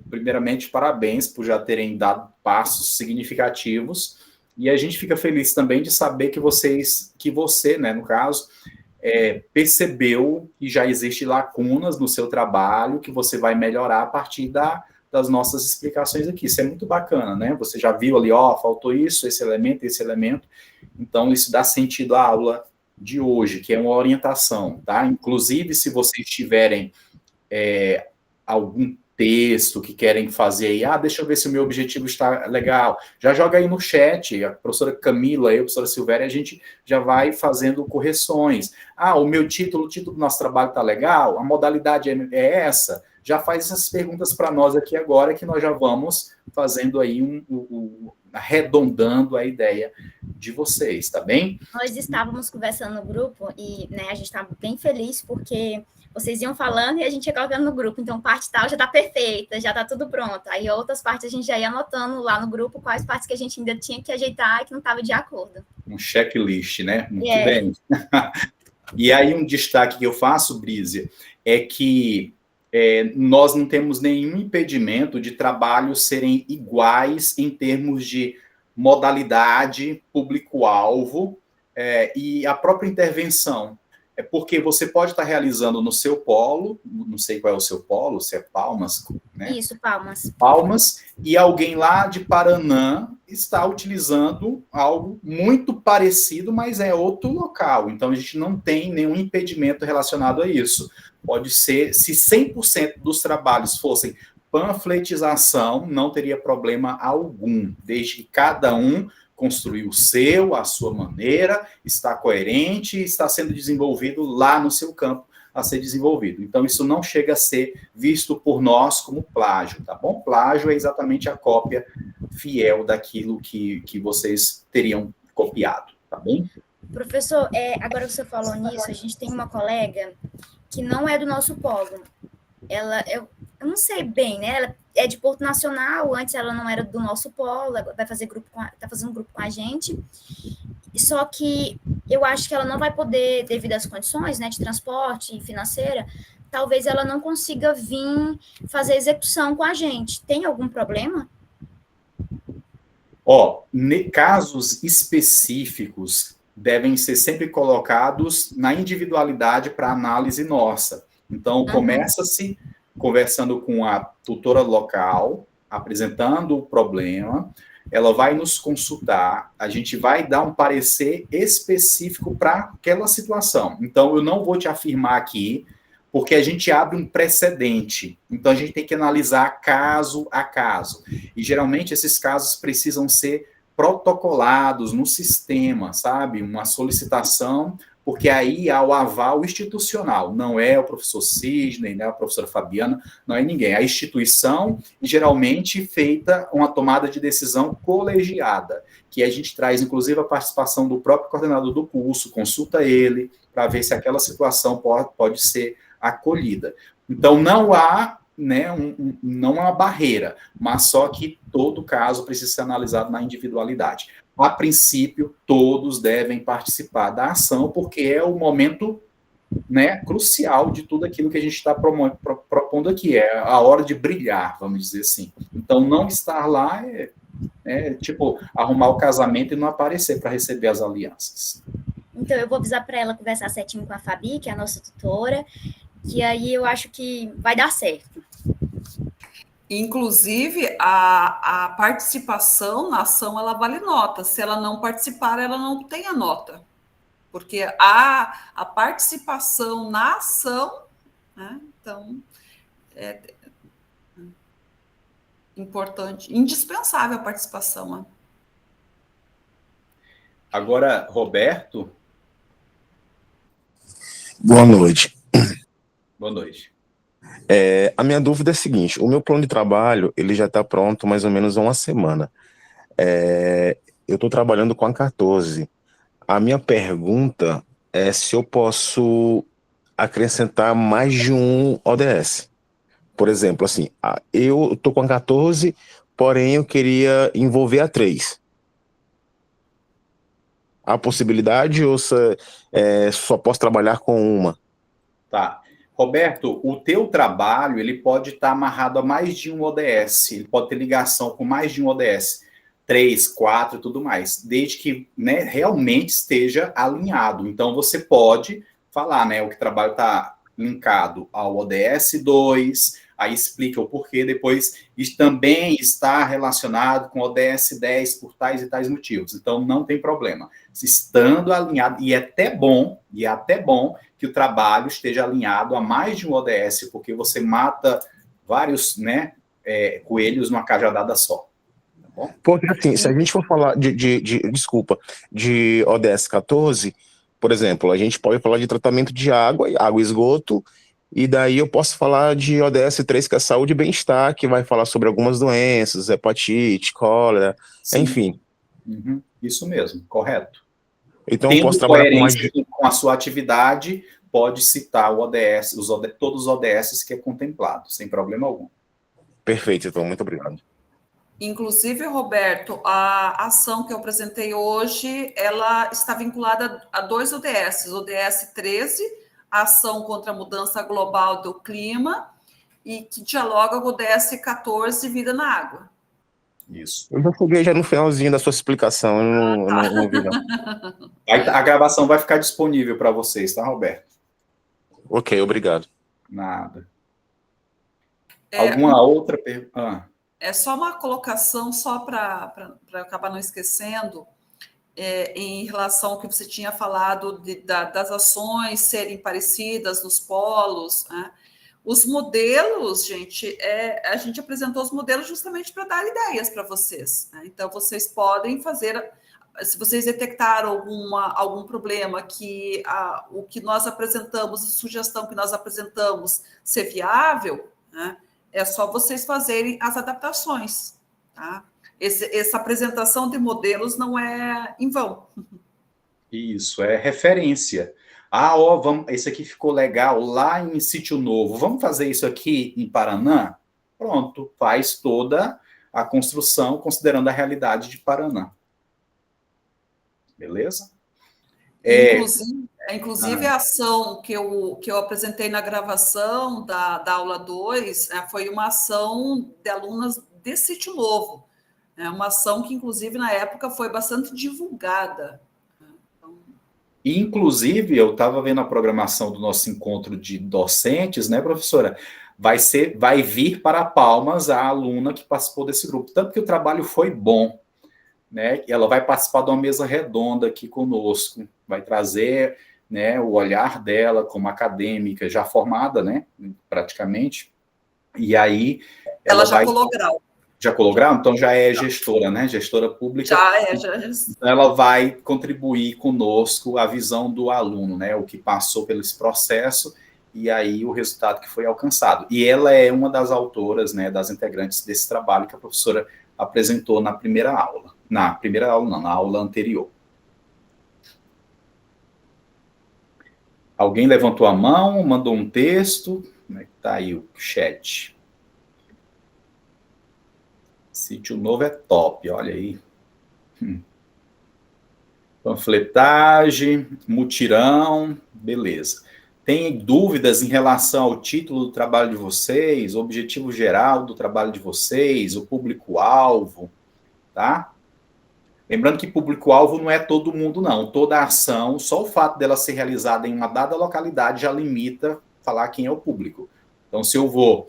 primeiramente, parabéns por já terem dado passos significativos, e a gente fica feliz também de saber que você, né, no caso, percebeu que já existem lacunas no seu trabalho, que você vai melhorar a partir das nossas explicações aqui. Isso é muito bacana, né? Você já viu ali, faltou isso, esse elemento. Então, isso dá sentido à aula de hoje, que é uma orientação, tá? Inclusive, se vocês tiverem algum texto que querem fazer aí, deixa eu ver se o meu objetivo está legal, já joga aí no chat, a professora Camila e a professora Silvéria, a gente já vai fazendo correções. O meu título, o título do nosso trabalho está legal, a modalidade é essa, já faz essas perguntas para nós aqui agora, que nós já vamos fazendo aí arredondando a ideia de vocês, tá bem? Nós estávamos conversando no grupo e, né, a gente estava bem feliz porque vocês iam falando e a gente ia colocando no grupo, então parte tal já está perfeita, já está tudo pronto. Aí outras partes a gente já ia anotando lá no grupo quais partes que a gente ainda tinha que ajeitar e que não estava de acordo. Um checklist, né? Muito bem. E aí um destaque que eu faço, Brísia, é que nós não temos nenhum impedimento de trabalhos serem iguais em termos de modalidade, público-alvo e a própria intervenção. Porque você pode estar realizando no seu polo, não sei qual é o seu polo, se é Palmas, né? Isso, Palmas. Palmas, e alguém lá de Paraná está utilizando algo muito parecido, mas é outro local. Então, a gente não tem nenhum impedimento relacionado a isso. Pode ser, se 100% dos trabalhos fossem panfletização, não teria problema algum, desde que cada um construir o seu, a sua maneira, está coerente e está sendo desenvolvido lá no seu campo a ser desenvolvido. Então, isso não chega a ser visto por nós como plágio, tá bom? Plágio é exatamente a cópia fiel daquilo que vocês teriam copiado, tá bem? Professor, agora que você falou nisso, a gente tem uma colega que não é do nosso polo. Eu não sei bem, né? Ela é de Porto Nacional, antes ela não era do nosso polo, vai fazer tá fazendo grupo com a gente. Só que eu acho que ela não vai poder, devido às condições, né, de transporte e financeira, talvez ela não consiga vir fazer execução com a gente. Tem algum problema? Casos específicos devem ser sempre colocados na individualidade para análise nossa. Então, começa-se conversando com a tutora local, apresentando o problema, ela vai nos consultar, a gente vai dar um parecer específico para aquela situação. Então, eu não vou te afirmar aqui, porque a gente abre um precedente. Então, a gente tem que analisar caso a caso. E, geralmente, esses casos precisam ser protocolados no sistema, sabe? Uma solicitação, porque aí há o aval institucional. Não é o professor Sidney, não é a professora Fabiana, não é ninguém. É a instituição, e geralmente feita uma tomada de decisão colegiada, que a gente traz, inclusive, a participação do próprio coordenador do curso, consulta ele, para ver se aquela situação pode ser acolhida. Então, não há, né, não há uma barreira, mas só que todo caso precisa ser analisado na individualidade. A princípio, todos devem participar da ação, porque é o momento, né, crucial de tudo aquilo que a gente está propondo aqui, é a hora de brilhar, vamos dizer assim. Então, não estar lá é tipo arrumar o casamento e não aparecer para receber as alianças. Então, eu vou avisar para ela conversar certinho com a Fabi, que é a nossa tutora, que aí eu acho que vai dar certo. Inclusive, a participação na ação, ela vale nota. Se ela não participar, ela não tem a nota. Porque a participação na ação, né, então, é importante, indispensável a participação. Né? Agora, Roberto. Boa noite. Boa noite. A minha dúvida é a seguinte: o meu plano de trabalho ele já está pronto mais ou menos há uma semana. Eu estou trabalhando com a 14. A minha pergunta é se eu posso acrescentar mais de um ODS. Por exemplo, assim, eu estou com a 14, porém eu queria envolver a 3. Há possibilidade ou só posso trabalhar com uma? Tá. Roberto, o teu trabalho ele pode estar amarrado a mais de um ODS, ele pode ter ligação com mais de um ODS, 3, 4 e tudo mais, desde que, né, realmente esteja alinhado. Então, você pode falar, né, o que o trabalho está linkado ao ODS 2, aí explica o porquê, depois isso também está relacionado com o ODS 10 por tais e tais motivos. Então, não tem problema. Estando alinhado, e é até bom que o trabalho esteja alinhado a mais de um ODS, porque você mata vários, né, coelhos numa cajadada só. Tá bom? Porque, assim, se a gente for falar de ODS 14, por exemplo, a gente pode falar de tratamento de água e esgoto, e daí eu posso falar de ODS 3, que é saúde e bem-estar, que vai falar sobre algumas doenças, hepatite, cólera, sim, enfim. Isso mesmo, correto. Então, eu posso trabalhar com mais... com a sua atividade, pode citar o ODS, todos os ODS que é contemplado, sem problema algum. Perfeito, então, muito obrigado. Inclusive, Roberto, a ação que eu apresentei hoje, ela está vinculada a 2 ODS, o ODS 13, a ação contra a mudança global do clima, e que dialoga com o ODS 14, vida na água. Isso. Eu já cheguei no finalzinho da sua explicação, eu não vi não. A gravação vai ficar disponível para vocês, tá, Roberto? Ok, obrigado. Nada. Alguma outra pergunta? É só uma colocação, só para acabar não esquecendo, em relação ao que você tinha falado das ações serem parecidas nos polos, né? Os modelos, gente, a gente apresentou os modelos justamente para dar ideias para vocês. Né? Então, vocês podem fazer se vocês detectaram algum problema que o que nós apresentamos, a sugestão que nós apresentamos ser viável, né, é só vocês fazerem as adaptações, tá? Essa apresentação de modelos não é em vão. Isso, é referência. Ah, ó, esse aqui ficou legal lá em Sítio Novo. Vamos fazer isso aqui em Paraná? Pronto, faz toda a construção considerando a realidade de Paraná. Beleza? Inclusive a ação que eu apresentei na gravação da aula 2 foi uma ação de alunas de Sítio Novo. É uma ação que, inclusive, na época foi bastante divulgada. Inclusive, eu estava vendo a programação do nosso encontro de docentes, né, professora? Vai vir para Palmas a aluna que participou desse grupo. Tanto que o trabalho foi bom, né? Ela vai participar de uma mesa redonda aqui conosco, vai trazer, né, o olhar dela como acadêmica, já formada, né, praticamente. E aí ela já colou grau. Já colou grau? Então já é gestora, né? Gestora pública. Já é. Então ela vai contribuir conosco a visão do aluno, né? O que passou pelo esse processo e aí o resultado que foi alcançado. E ela é uma das autoras, né, das integrantes desse trabalho que a professora apresentou na primeira aula. Na primeira aula não, na aula anterior. Alguém levantou a mão, mandou um texto. Como é que tá aí o chat? Sítio Novo é top, olha aí. Panfletagem, mutirão, beleza. Tem dúvidas em relação ao título do trabalho de vocês, o objetivo geral do trabalho de vocês, o público-alvo, tá? Lembrando que público-alvo não é todo mundo, não. Toda a ação, só o fato dela ser realizada em uma dada localidade já limita falar quem é o público. Então, se eu vou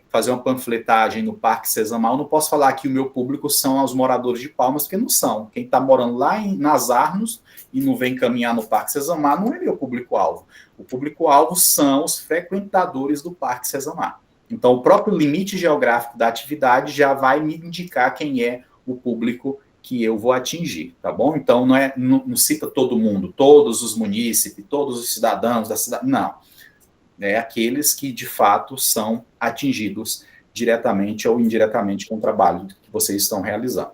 fazer uma panfletagem no Parque Sesama, eu não posso falar que o meu público são os moradores de Palmas, porque não são. Quem está morando lá nas Arnos e não vem caminhar no Parque Sesama não é meu público-alvo. O público-alvo são os frequentadores do Parque Sesama. Então, o próprio limite geográfico da atividade já vai me indicar quem é o público que eu vou atingir, tá bom? Então, não cita todo mundo, todos os munícipes, todos os cidadãos da cidade, não. É aqueles que, de fato, são atingidos diretamente ou indiretamente com o trabalho que vocês estão realizando.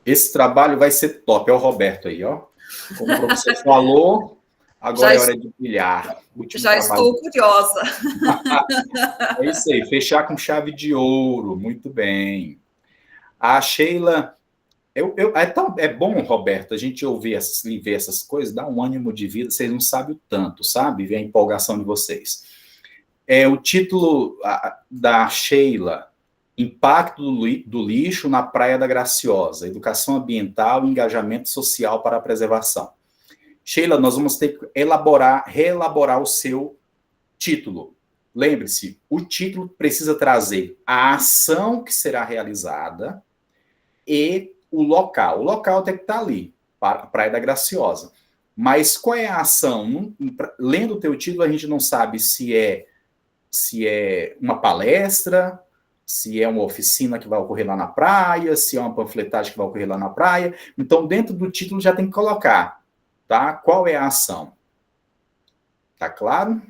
Esse trabalho vai ser top. É o Roberto aí, ó. Como o professor falou, agora é hora de brilhar. Já estou curiosa. É isso aí, fechar com chave de ouro. Muito bem. A Sheila... é bom, Roberto, a gente ouvir e ver essas coisas, dá um ânimo de vida, vocês não sabem o tanto, sabe? Ver a empolgação de vocês. O título da Sheila, Impacto do Lixo na Praia da Graciosa, Educação Ambiental e Engajamento Social para a Preservação. Sheila, nós vamos ter que reelaborar o seu título. Lembre-se, o título precisa trazer a ação que será realizada e o local. O local tem que estar ali, Praia da Graciosa. Mas qual é a ação? Lendo o teu título, a gente não sabe se é uma palestra, se é uma oficina que vai ocorrer lá na praia, se é uma panfletagem que vai ocorrer lá na praia. Então, dentro do título já tem que colocar, tá? Qual é a ação? Tá claro?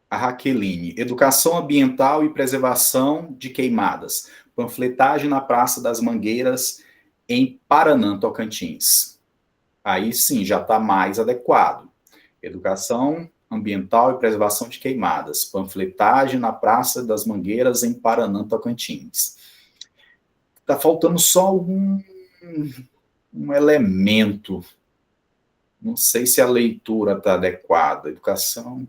A Raqueline, Educação Ambiental e Preservação de Queimadas, panfletagem na Praça das Mangueiras, em Paranã, Tocantins. Aí sim, já está mais adequado. Educação Ambiental e Preservação de Queimadas, panfletagem na Praça das Mangueiras, em Paranã, Tocantins. Está faltando só um elemento. Não sei se a leitura está adequada. Educação...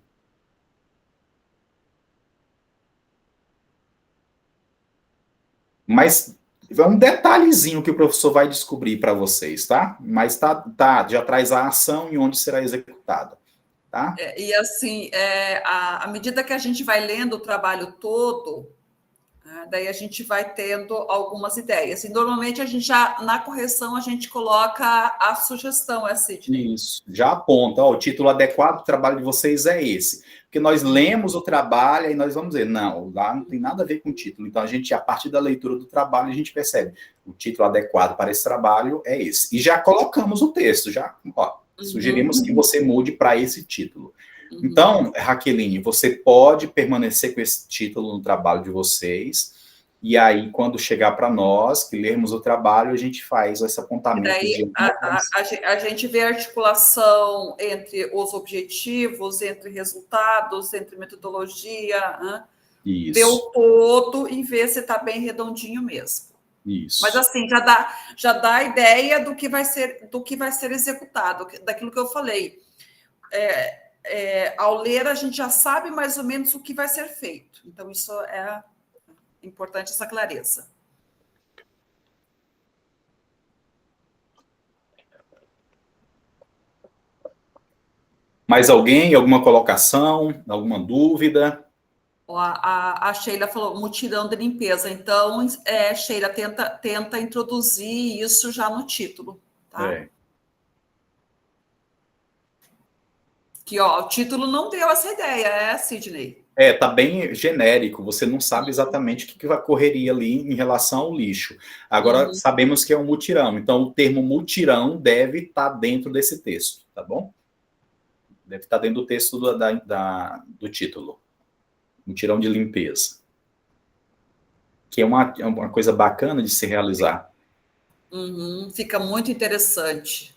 Mas é um detalhezinho que o professor vai descobrir para vocês, tá? Mas já traz a ação e onde será executada, tá? E assim, à medida que a gente vai lendo o trabalho todo, Daí a gente vai tendo algumas ideias. E normalmente a gente já, na correção, a gente coloca a sugestão, Sidney? Isso, já aponta, ó, o título adequado do trabalho de vocês é esse. Porque nós lemos o trabalho e nós vamos dizer, não, lá não tem nada a ver com o título. Então, a gente, a partir da leitura do trabalho, a gente percebe, o título adequado para esse trabalho é esse. E já colocamos o texto, já, ó, sugerimos que você mude para esse título. Então, Raqueline, você pode permanecer com esse título no trabalho de vocês, e aí, quando chegar para nós, que lermos o trabalho, a gente faz esse apontamento. Daí, a gente vê a articulação entre os objetivos, entre resultados, entre metodologia, Isso. vê o todo e vê se está bem redondinho mesmo. Isso. Mas assim, já dá a ideia do que vai ser executado, daquilo que eu falei. Ao ler, a gente já sabe mais ou menos o que vai ser feito. Então, isso é importante, essa clareza. Mais alguém? Alguma colocação? Alguma dúvida? A Sheila falou mutirão de limpeza. Então, Sheila, tenta introduzir isso já no título. Tá? Que, o título não deu essa ideia, Sidney? Tá bem genérico, você não sabe exatamente o que ocorreria ali em relação ao lixo. Agora, sabemos que é um mutirão, então o termo mutirão deve estar dentro desse texto, tá bom? Deve estar dentro do texto do título. Mutirão de limpeza. Que é uma coisa bacana de se realizar. Fica muito interessante.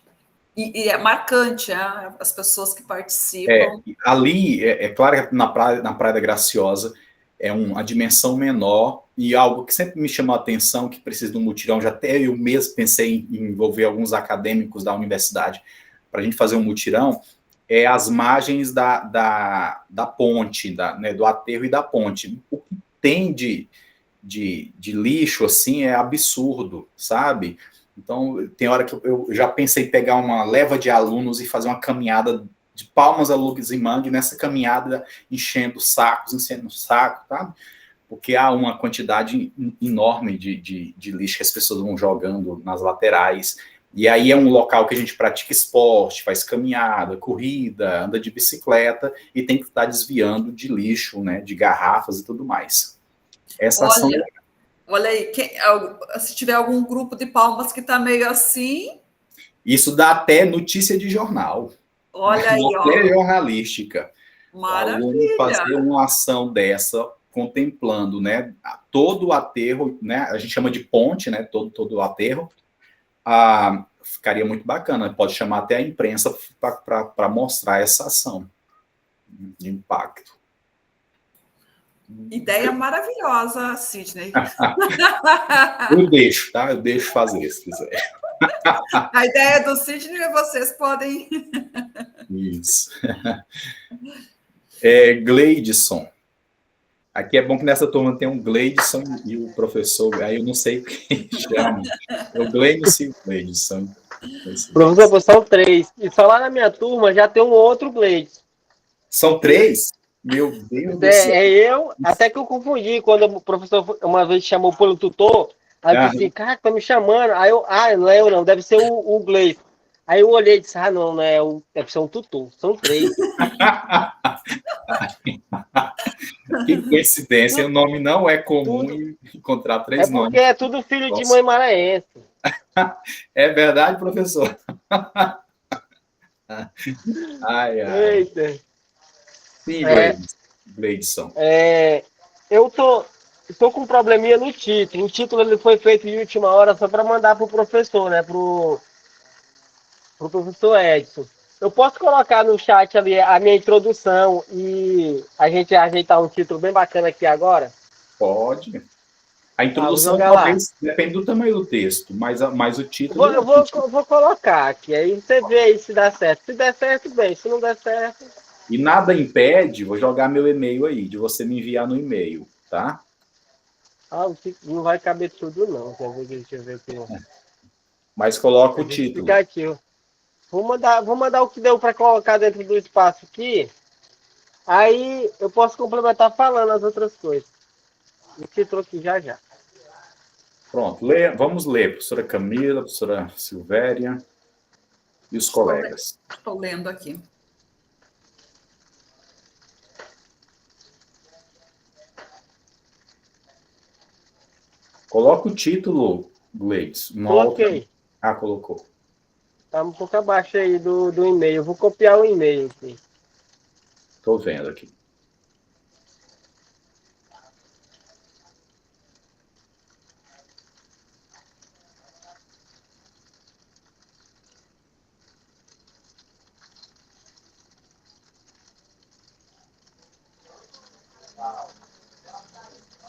E é marcante, as pessoas que participam. Ali, claro que na Praia da Graciosa é uma dimensão menor e algo que sempre me chamou a atenção, que precisa de um mutirão, já até eu mesmo pensei em envolver alguns acadêmicos da universidade para a gente fazer um mutirão, as margens da ponte, do aterro e da ponte. O que tem de lixo, assim, é absurdo, sabe? Então, tem hora que eu já pensei em pegar uma leva de alunos e fazer uma caminhada de Palmas a Luximangue, nessa caminhada enchendo sacos, tá? Porque há uma quantidade enorme de lixo que as pessoas vão jogando nas laterais. E aí é um local que a gente pratica esporte, faz caminhada, corrida, anda de bicicleta e tem que estar desviando de lixo, né, de garrafas e tudo mais. Essa ação... Olha aí, se tiver algum grupo de Palmas que está meio assim... Isso dá até notícia de jornal. Olha aí, ó. Jornalística. Maravilha. O aluno fazer uma ação dessa, contemplando, né, todo o aterro, né, a gente chama de ponte, né, todo o aterro, ficaria muito bacana. Pode chamar até a imprensa para mostrar essa ação de impacto. Ideia maravilhosa, Sidney. Eu deixo, tá? Eu deixo fazer, se quiser. A ideia do Sidney, vocês podem... Isso. Gleidson. Aqui é bom que nessa turma tem um Gleidson e o professor, aí eu não sei quem chama. É o Gleidson e o Gleidson. Professor, são 3. E só lá na minha turma já tem um outro Gleidson. São 3? Meu Deus do céu. Eu, até que eu confundi, quando o professor uma vez chamou pelo tutor, aí eu disse, cara, tá me chamando. Aí não é eu não, deve ser o Gleison. Aí eu olhei e disse, não é deve ser um tutor, são 3. Que coincidência, o nome não é comum encontrar 3 nomes. É porque é tudo filho de mãe maranhense. É verdade, professor? Eita. Sim, Gleidson. Eu tô com um probleminha no título. O título ele foi feito de última hora só para mandar pro professor, né? Pro professor Edson. Eu posso colocar no chat ali a minha introdução e a gente ajeitar um título bem bacana aqui agora? Pode. A introdução talvez depende do tamanho do texto, mas o título... Eu vou colocar aqui, aí você vê aí se dá certo. Se der certo, bem. Se não der certo... E nada impede, vou jogar meu e-mail aí, de você me enviar no e-mail, tá? Não vai caber tudo, não. Deixa eu ver aqui. Mas coloca o título. Vou mandar o que deu para colocar dentro do espaço aqui. Aí eu posso complementar falando as outras coisas. o título aqui já já. Pronto, vamos ler, professora Camila, professora Silvéria e os colegas. Estou lendo aqui. Coloca o título, Gleides. Coloquei. Ah, colocou. Tá um pouco abaixo aí do e-mail. Eu vou copiar o e-mail aqui. Estou vendo aqui.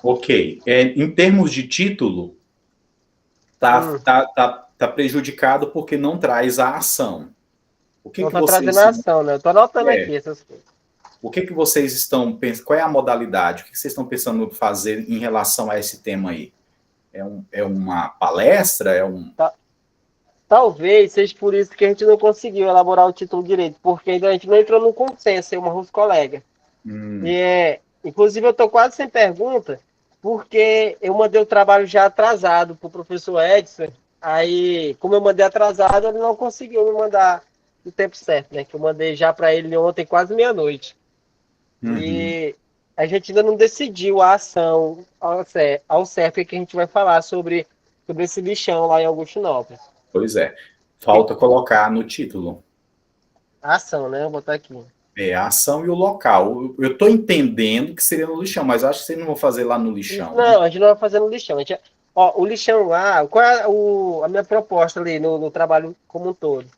Ok. Em termos de título, tá prejudicado porque não traz a ação. O que Não que tá vocês... trazendo a ação, né? Eu tô anotando aqui essas coisas. O que que vocês estão pensando? Qual é a modalidade? O que vocês estão pensando em fazer em relação a esse tema aí? É uma palestra? Talvez seja por isso que a gente não conseguiu elaborar o título direito, porque ainda a gente não entrou num consenso, eu e os colegas. Inclusive, eu estou quase sem pergunta, porque eu mandei o trabalho já atrasado para o professor Edson. Aí, como eu mandei atrasado, ele não conseguiu me mandar no tempo certo, né? Que eu mandei já para ele ontem, quase meia-noite. E a gente ainda não decidiu a ação ao certo que a gente vai falar sobre esse lixão lá em Augustinópolis. Pois é. Falta colocar no título. A ação, né? Vou botar aqui. A ação e o local. Eu estou entendendo que seria no lixão, mas acho que vocês não vão fazer lá no lixão. Não, a gente não vai fazer no lixão. O lixão lá, qual é a minha proposta ali no trabalho como um todo?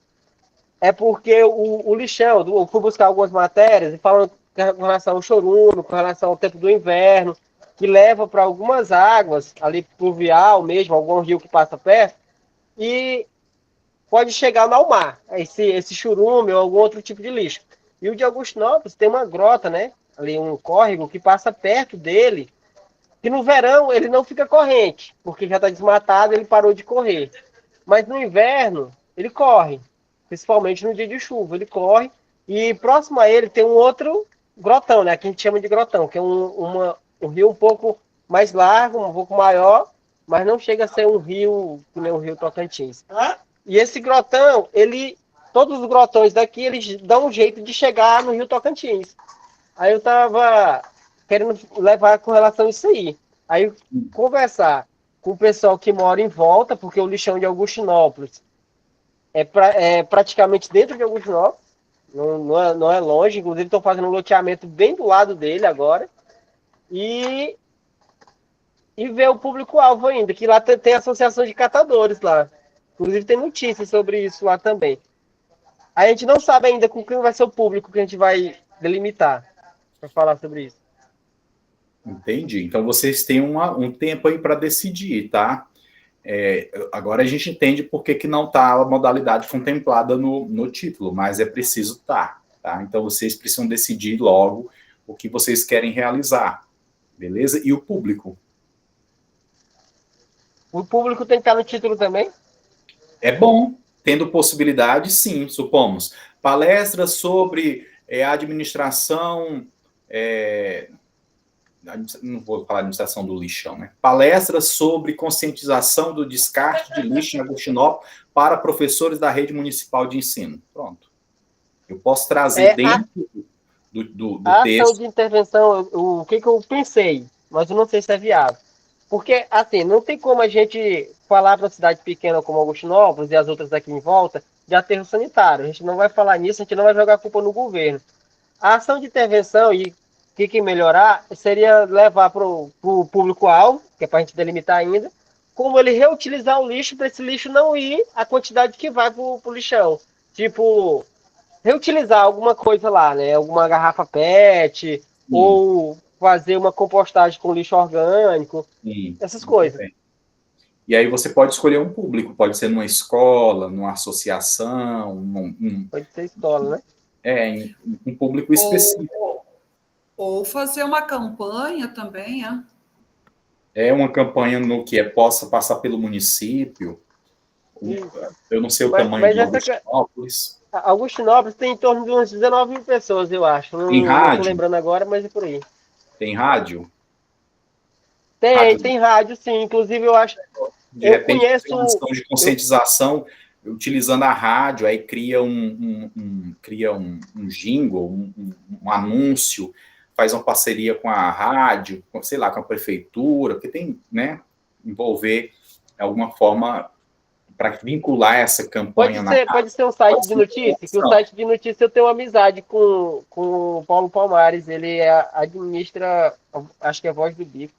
É porque o lixão, eu fui buscar algumas matérias e falando com relação ao chorume, com relação ao tempo do inverno, que leva para algumas águas, ali pluvial mesmo, algum rio que passa perto, e pode chegar no mar, esse churume ou algum outro tipo de lixo. E o de Augustinópolis tem uma grota, né? Ali um córrego que passa perto dele, que no verão ele não fica corrente, porque já está desmatado, ele parou de correr. Mas no inverno ele corre, principalmente no dia de chuva, ele corre. E próximo a ele tem um outro grotão, né? Que a gente chama de grotão, que é um rio um pouco mais largo, um pouco maior, mas não chega a ser um rio que nem o rio Tocantins. E esse grotão, todos os grotões daqui, eles dão um jeito de chegar no rio Tocantins. Aí eu tava querendo levar com relação a isso aí. Aí conversar com o pessoal que mora em volta, porque o lixão de Augustinópolis é praticamente dentro de Augustinópolis, não é longe, inclusive estão fazendo um loteamento bem do lado dele agora, e ver o público-alvo ainda, que lá tem associação de catadores lá, inclusive tem notícias sobre isso lá também. A gente não sabe ainda com quem vai ser o público que a gente vai delimitar para falar sobre isso. Entendi. Então vocês têm um tempo aí para decidir, tá? Agora a gente entende por que não está a modalidade contemplada no título, mas é preciso estar, tá? Então vocês precisam decidir logo o que vocês querem realizar, beleza? E o público? O público tem que estar no título também? É bom, tendo possibilidade, sim, supomos. Palestras sobre administração... não vou falar administração do lixão, né? Palestras sobre conscientização do descarte de lixo em Augustinópolis para professores da rede municipal de ensino. Pronto. Eu posso trazer dentro do texto. A ação de intervenção, o que eu pensei, mas eu não sei se é viável. Porque, assim, não tem como a gente falar para uma cidade pequena como Augustinópolis e as outras aqui em volta de aterro sanitário. A gente não vai falar nisso, a gente não vai jogar a culpa no governo. A ação de intervenção e o que melhorar seria levar para o público-alvo, que é para a gente delimitar ainda, como ele reutilizar o lixo para esse lixo não ir a quantidade que vai para o lixão. Tipo, reutilizar alguma coisa lá, né? Alguma garrafa PET, ou fazer uma compostagem com lixo orgânico, essas coisas. Bem. E aí você pode escolher um público, pode ser numa escola, numa associação, pode ser escola, né? Um público específico. Ou fazer uma campanha também, uma campanha no que possa passar pelo município. Eu não sei o tamanho de Augustinópolis. Augustinópolis tem em torno de uns 19 mil pessoas, eu acho. Tem rádio? Não estou lembrando agora, mas é por aí. Tem rádio? Tem rádio, sim. Inclusive, eu acho. De Eu repente, conheço. tem uma ação de conscientização utilizando a rádio, aí cria um jingle, um anúncio, faz uma parceria com a rádio, sei lá, com a prefeitura, porque tem, né, envolver alguma forma para vincular essa campanha na rádio. Pode ser um site de notícia, que o site de notícia eu tenho amizade com o Paulo Palmares, ele administra, acho que é Voz do Bico.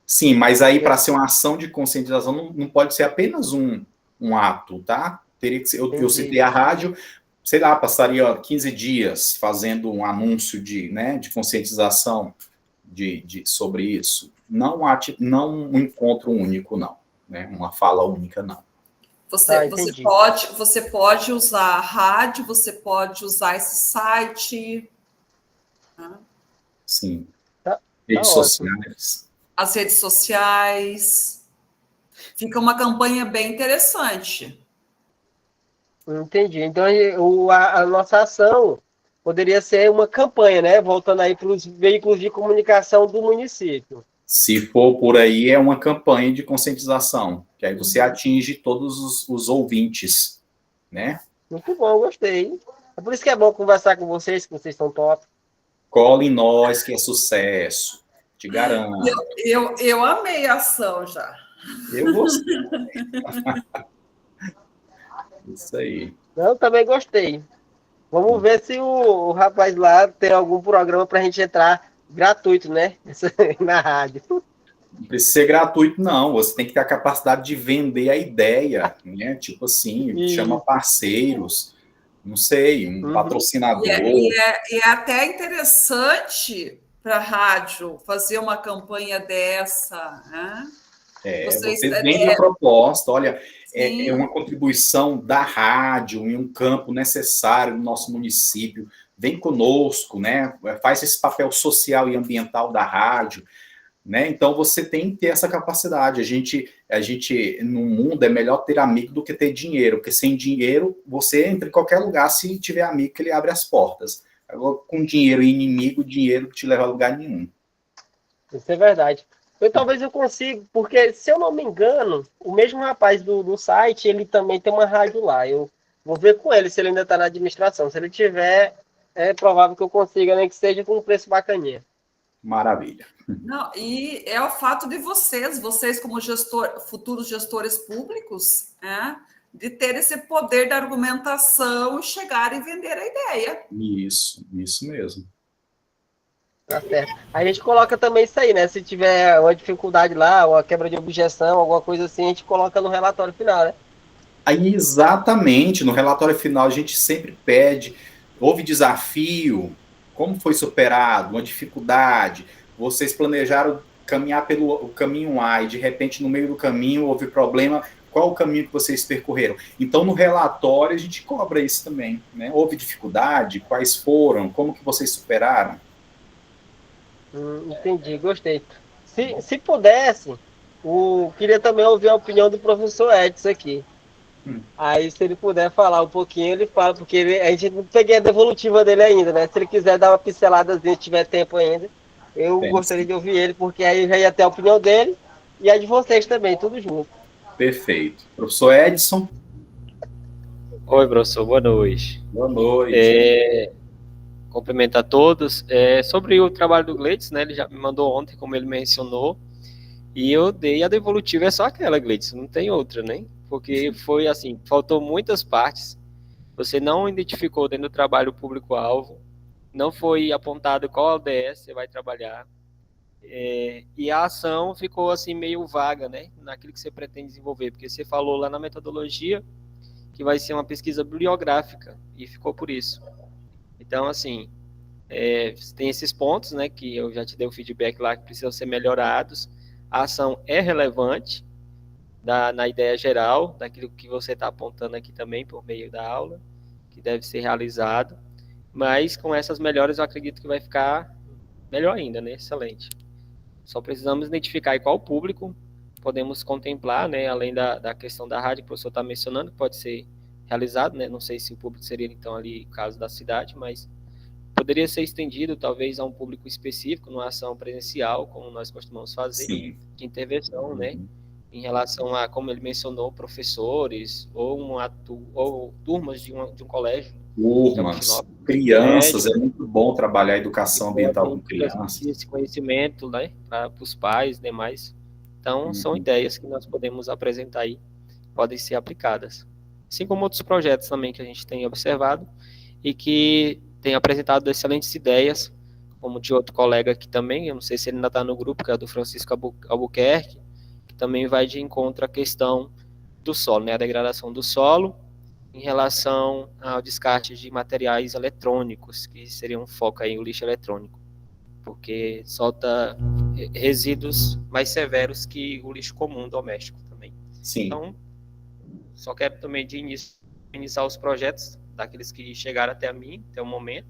Sim, mas aí para ser uma ação de conscientização não pode ser apenas um ato, tá? Teria que ser, eu citei a rádio, sei lá, passaria 15 dias fazendo um anúncio de conscientização sobre isso. Não um encontro único, não. Né? Uma fala única, não. Você pode usar a rádio, você pode usar esse site. Né? Sim. Redes sociais. As redes sociais. Fica uma campanha bem interessante. Entendi. Então, a nossa ação poderia ser uma campanha, né? Voltando aí para os veículos de comunicação do município. Se for por aí, é uma campanha de conscientização, que aí você atinge todos os ouvintes, né? Muito bom, gostei. É por isso que é bom conversar com vocês, que vocês são top. Cola em nós, que é sucesso. Te garanto. Eu amei a ação já. Eu gostei. Isso aí. Eu também gostei. Vamos ver se o rapaz lá tem algum programa para a gente entrar gratuito, né? Na rádio. Não precisa ser gratuito, não. Você tem que ter a capacidade de vender a ideia, né? Tipo assim, chama parceiros, não sei, um patrocinador. E é até interessante para a rádio fazer uma campanha dessa, né? Você vende a proposta, olha, é uma contribuição da rádio em um campo necessário no nosso município. Vem conosco, né? Faz esse papel social e ambiental da rádio, né? Então você tem que ter essa capacidade. A gente no mundo é melhor ter amigo do que ter dinheiro, porque sem dinheiro você entra em qualquer lugar se tiver amigo que ele abre as portas. Agora com dinheiro e inimigo, dinheiro que te leva a lugar nenhum. Isso é verdade. Talvez eu consiga, porque se eu não me engano, o mesmo rapaz do site, ele também tem uma rádio lá. Eu vou ver com ele se ele ainda está na administração. Se ele tiver, é provável que eu consiga, nem que seja com um preço bacaninha. Maravilha. Não, e é o fato de vocês como futuros gestores públicos, né, de ter esse poder da argumentação e chegar e vender a ideia. Isso mesmo. Tá certo. A gente coloca também isso aí, né? Se tiver uma dificuldade lá, uma quebra de objeção, alguma coisa assim, a gente coloca no relatório final, né? Aí, exatamente, no relatório final a gente sempre pede, houve desafio, como foi superado, uma dificuldade, vocês planejaram caminhar pelo caminho A e de repente no meio do caminho houve problema, qual o caminho que vocês percorreram? Então no relatório a gente cobra isso também, né? Houve dificuldade, quais foram, como que vocês superaram? Entendi, gostei. Se pudesse, queria também ouvir a opinião do professor Edson aqui. Aí, se ele puder falar um pouquinho, ele fala, porque a gente não peguei a devolutiva dele ainda, né? Se ele quiser dar uma pincelada, se tiver tempo ainda, eu gostaria de ouvir ele, porque aí já ia ter a opinião dele e a de vocês também, tudo junto. Perfeito. Professor Edson? Oi, professor, boa noite. Boa noite. Cumprimento a todos. Sobre o trabalho do Gleitson, né, ele já me mandou ontem, como ele mencionou, e eu dei a devolutiva, é só aquela, Gleitson, não tem outra, né? Porque foi assim, faltou muitas partes, você não identificou dentro do trabalho o público-alvo, não foi apontado qual ODS você vai trabalhar, e a ação ficou assim meio vaga, né, naquilo que você pretende desenvolver, porque você falou lá na metodologia que vai ser uma pesquisa bibliográfica, e ficou por isso. Então, assim, tem esses pontos, né, que eu já te dei o feedback lá, que precisam ser melhorados. A ação é relevante na ideia geral, daquilo que você está apontando aqui também, por meio da aula, que deve ser realizado. Mas, com essas melhoras, eu acredito que vai ficar melhor ainda, né, excelente. Só precisamos identificar aí qual público podemos contemplar, né, além da questão da rádio que o professor está mencionando, que pode ser realizado, né, não sei se o público seria, então, ali, o caso da cidade, mas poderia ser estendido talvez a um público específico, numa ação presencial, como nós costumamos fazer, Sim. de intervenção, né? Em relação a, como ele mencionou, professores ou, ou turmas de um colégio. Turmas, crianças, é muito bom trabalhar a educação ambiental com crianças. Esse conhecimento, né, para os pais e demais. Então, são ideias que nós podemos apresentar aí, podem ser aplicadas. Assim como outros projetos também que a gente tem observado e que tem apresentado excelentes ideias, como de outro colega aqui também, eu não sei se ele ainda está no grupo, que é do Francisco Albuquerque, que também vai de encontro à questão do solo, né, a degradação do solo, em relação ao descarte de materiais eletrônicos, que seria um foco aí, o lixo eletrônico, porque solta resíduos mais severos que o lixo comum doméstico também. Sim. Então, só quero também de iniciar os projetos daqueles que chegaram até a mim, até o momento.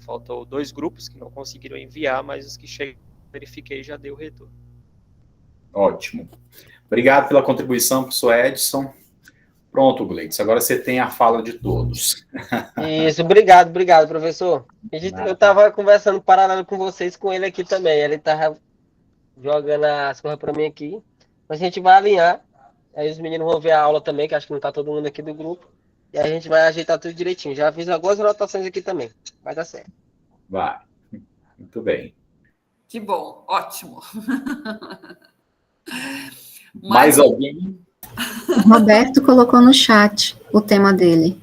Faltou 2 grupos que não conseguiram enviar, mas os que chegaram, verifiquei, já deu retorno. Ótimo. Obrigado pela contribuição, professor Edson. Pronto, Gleides, agora você tem a fala de todos. Isso, obrigado, professor. Eu estava conversando paralelo com vocês, com ele aqui também. Ele estava jogando as coisas para mim aqui. Mas a gente vai alinhar. Aí os meninos vão ver a aula também, que acho que não está todo mundo aqui do grupo. E aí a gente vai ajeitar tudo direitinho. Já fiz algumas anotações aqui também. Vai dar certo. Vai. Muito bem. Que bom, ótimo. Mais alguém? O Roberto colocou no chat o tema dele.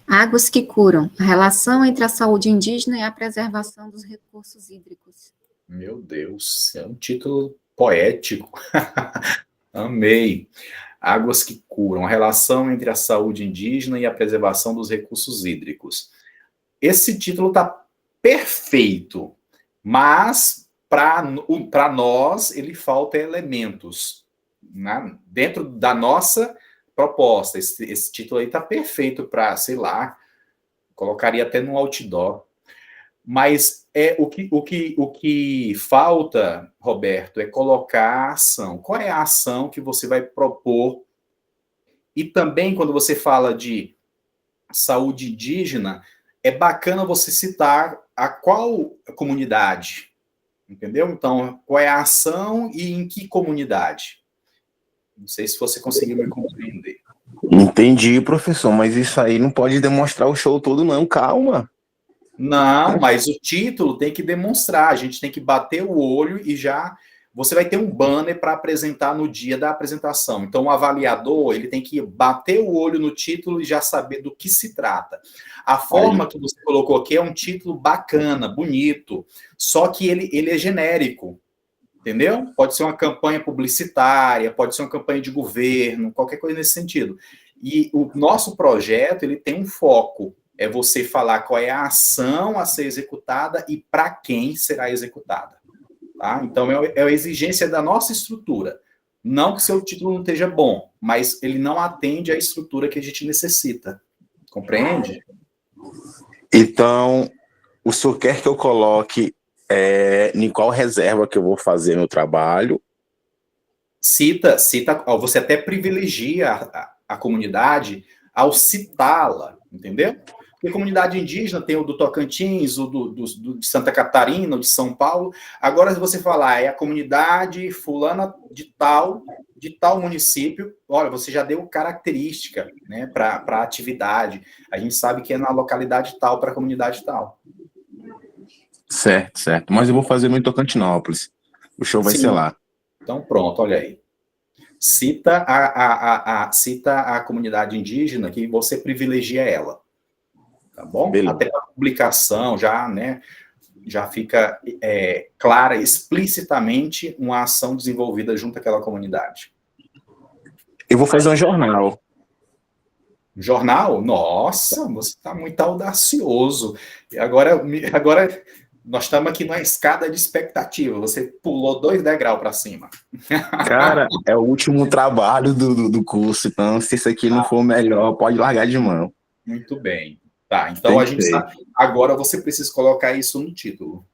Águas que curam, a relação entre a saúde indígena e a preservação dos recursos hídricos. Meu Deus, é um título poético. Amei. Águas que curam, a relação entre a saúde indígena e a preservação dos recursos hídricos. Esse título está perfeito, mas para nós ele falta elementos. Né? Dentro da nossa proposta, esse título aí está perfeito para, sei lá, colocaria até no outdoor. Mas o que falta, Roberto, é colocar a ação. Qual é a ação que você vai propor? E também, quando você fala de saúde indígena, é bacana você citar a qual comunidade, entendeu? Então, qual é a ação e em que comunidade? Não sei se você conseguiu me compreender. Entendi, professor, mas isso aí não pode demonstrar o show todo, não. Calma. Não, mas o título tem que demonstrar. A gente tem que bater o olho e já... Você vai ter um banner para apresentar no dia da apresentação. Então, o avaliador, ele tem que bater o olho no título e já saber do que se trata. A forma que você colocou aqui é um título bacana, bonito, só que ele é genérico. Entendeu? Pode ser uma campanha publicitária, pode ser uma campanha de governo, qualquer coisa nesse sentido. E o nosso projeto, ele tem um foco, é você falar qual é a ação a ser executada e para quem será executada. Tá? Então, é a exigência da nossa estrutura. Não que seu título não esteja bom, mas ele não atende à estrutura que a gente necessita. Compreende? Então, o senhor quer que eu coloque em qual reserva que eu vou fazer no trabalho? Cita, você até privilegia a comunidade ao citá-la, entendeu? Porque a comunidade indígena tem o do Tocantins, o de Santa Catarina, o de São Paulo. Agora, se você falar, é a comunidade fulana de tal município, olha, você já deu característica, né, para a atividade. A gente sabe que é na localidade tal, para a comunidade tal. Certo, certo. Mas eu vou fazer no Tocantinópolis. O show vai ser lá. Então, pronto, olha aí. Cita a comunidade indígena que você privilegia ela. Tá bom? Beleza. Até a publicação já, né, já fica clara, explicitamente, uma ação desenvolvida junto àquela comunidade. Eu vou fazer um jornal. Jornal? Nossa, você está muito audacioso. Agora nós estamos aqui numa escada de expectativa. Você pulou 2 degraus para cima. Cara, é o último trabalho do curso, então se isso aqui não for melhor, pode largar de mão. Muito bem. Tá, então a gente sabe. Agora você precisa colocar isso no título.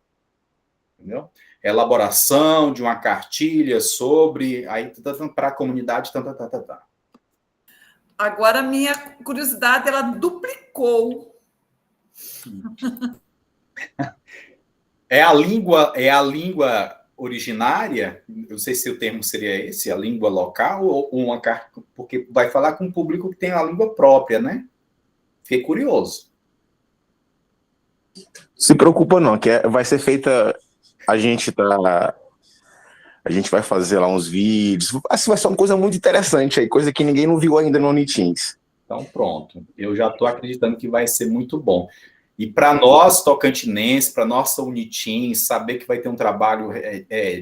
Entendeu? Elaboração de uma cartilha sobre aí para a comunidade. Agora, minha curiosidade, ela duplicou. É a língua originária, eu não sei se o termo seria esse, a língua local, ou porque vai falar com um público que tem a língua própria, né? Fiquei curioso. Se preocupa não, vai ser feita, a gente vai fazer lá uns vídeos, assim, vai ser uma coisa muito interessante aí, coisa que ninguém não viu ainda no Uniteams. Então, pronto. Eu já estou acreditando que vai ser muito bom. E para nós, tocantinenses, para nossa Uniteams, saber que vai ter um trabalho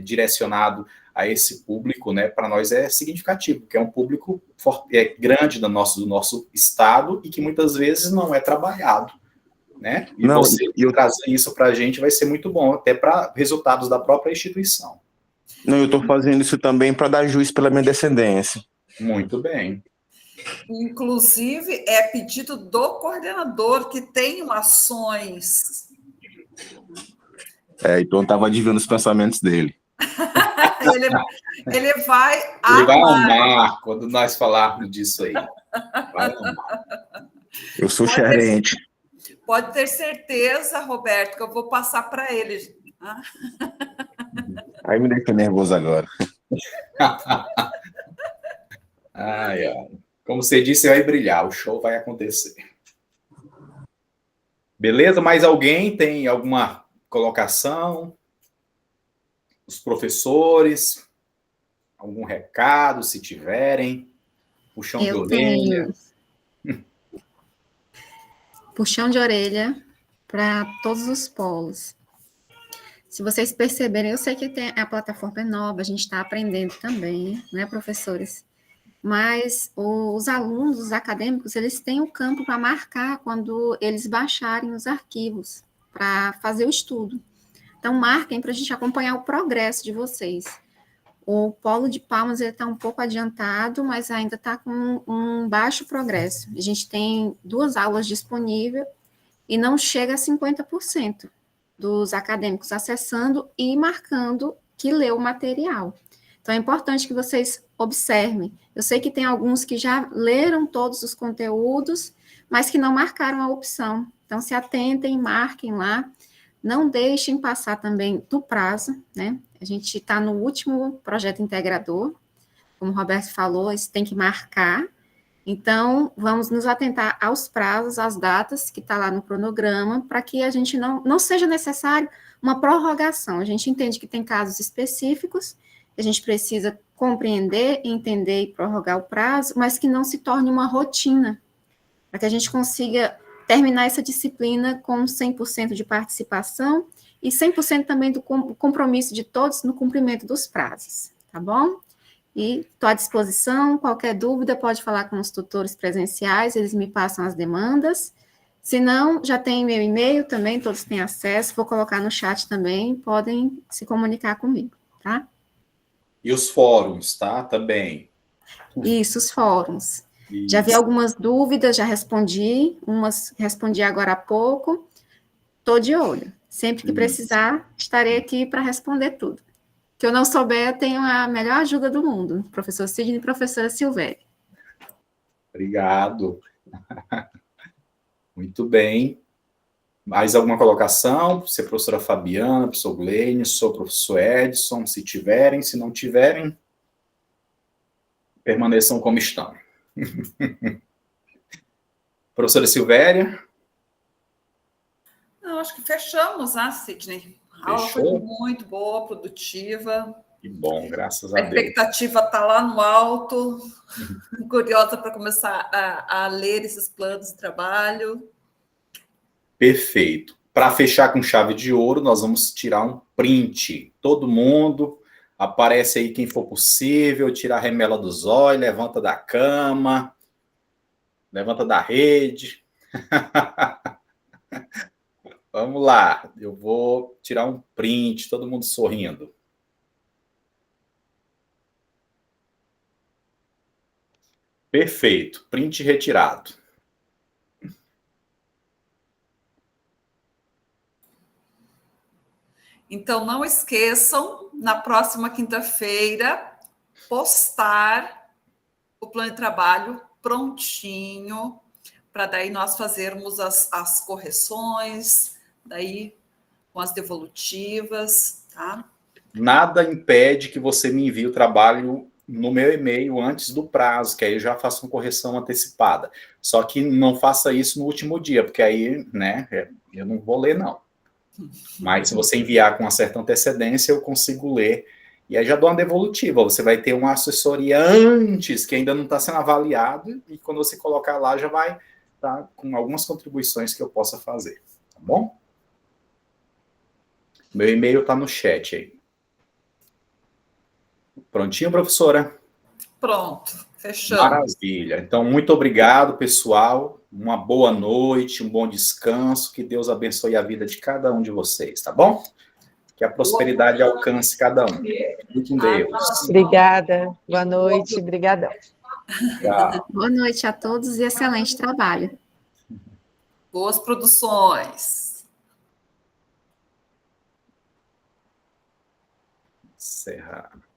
direcionado a esse público, né, para nós é significativo, porque é um público grande do nosso estado e que muitas vezes não é trabalhado, né? E não, você trazer isso para a gente vai ser muito bom, até para resultados da própria instituição. Não, eu estou fazendo isso também para dar juiz pela minha descendência. Muito bem. Inclusive, é pedido do coordenador que tenham ações. Então eu estava adivinhando os pensamentos dele. Ele vai Ele vai amar quando nós falarmos disso aí. Vai amar. Eu sou gerente. Pode ter certeza, Roberto, que eu vou passar para ele. Aí me deixa nervoso agora. Ai, ai. Como você disse, vai brilhar, o show vai acontecer. Beleza? Mais alguém tem alguma colocação? Os professores? Algum recado, se tiverem? Puxão de orelha? Puxão de orelha para todos os polos. Se vocês perceberem, eu sei que a plataforma é nova, a gente está aprendendo também, né, professores? Mas os alunos, os acadêmicos, eles têm o campo para marcar quando eles baixarem os arquivos para fazer o estudo. Então, marquem para a gente acompanhar o progresso de vocês. O Polo de Palmas está um pouco adiantado, mas ainda está com um baixo progresso. A gente tem 2 aulas disponíveis e não chega a 50% dos acadêmicos acessando e marcando que leu o material. Então, é importante que vocês observem. Eu sei que tem alguns que já leram todos os conteúdos, mas que não marcaram a opção. Então, se atentem, marquem lá. Não deixem passar também do prazo, né? A gente está no último projeto integrador, como o Roberto falou, isso tem que marcar. Então, vamos nos atentar aos prazos, às datas que está lá no cronograma, para que a gente não seja necessário uma prorrogação. A gente entende que tem casos específicos, a gente precisa compreender, entender e prorrogar o prazo, mas que não se torne uma rotina, para que a gente consiga terminar essa disciplina com 100% de participação e 100% também do compromisso de todos no cumprimento dos prazos, tá bom? E estou à disposição, qualquer dúvida pode falar com os tutores presenciais, eles me passam as demandas. Se não, já tem meu e-mail também, todos têm acesso, vou colocar no chat também, podem se comunicar comigo, tá? E os fóruns, tá? Também. Isso, os fóruns. Isso. Já vi algumas dúvidas, já respondi, umas respondi agora há pouco, estou de olho. Sempre que precisar, estarei aqui para responder tudo. Que eu não souber, eu tenho a melhor ajuda do mundo, professor Sidney e professora Silvéria. Obrigado. Muito bem. Mais alguma colocação? Se a professora Fabiana, professor Gleine, sou o professor Edson, se tiverem, se não tiverem, permaneçam como estão. Professora Silvéria? Não, acho que fechamos, né, Sidney? A aula foi muito boa, produtiva. Que bom, graças a Deus. A expectativa está lá no alto, curiosa para começar a ler esses planos de trabalho. Perfeito. Para fechar com chave de ouro, nós vamos tirar um print. Todo mundo, aparece aí quem for possível, tira a remela dos olhos, levanta da cama, levanta da rede. Vamos lá, eu vou tirar um print, todo mundo sorrindo. Perfeito, print retirado. Então, não esqueçam, na próxima quinta-feira, postar o plano de trabalho prontinho, para daí nós fazermos as correções, daí com as devolutivas, tá? Nada impede que você me envie o trabalho no meu e-mail antes do prazo, que aí eu já faço uma correção antecipada. Só que não faça isso no último dia, porque aí, né, eu não vou ler, não. Mas se você enviar com uma certa antecedência, eu consigo ler. E aí já dou uma devolutiva. Você vai ter uma assessoria antes, que ainda não está sendo avaliado, e quando você colocar lá, já vai estar com algumas contribuições que eu possa fazer. Tá bom? Meu e-mail está no chat aí. Prontinho, professora? Pronto, fechamos. Maravilha. Então, muito obrigado, pessoal. Uma boa noite, um bom descanso. Que Deus abençoe a vida de cada um de vocês, tá bom? Que a prosperidade alcance cada um. Fique com Deus. Obrigada. Boa noite. Obrigadão. Tchau. Boa noite a todos e excelente trabalho. Boas produções. Encerrar.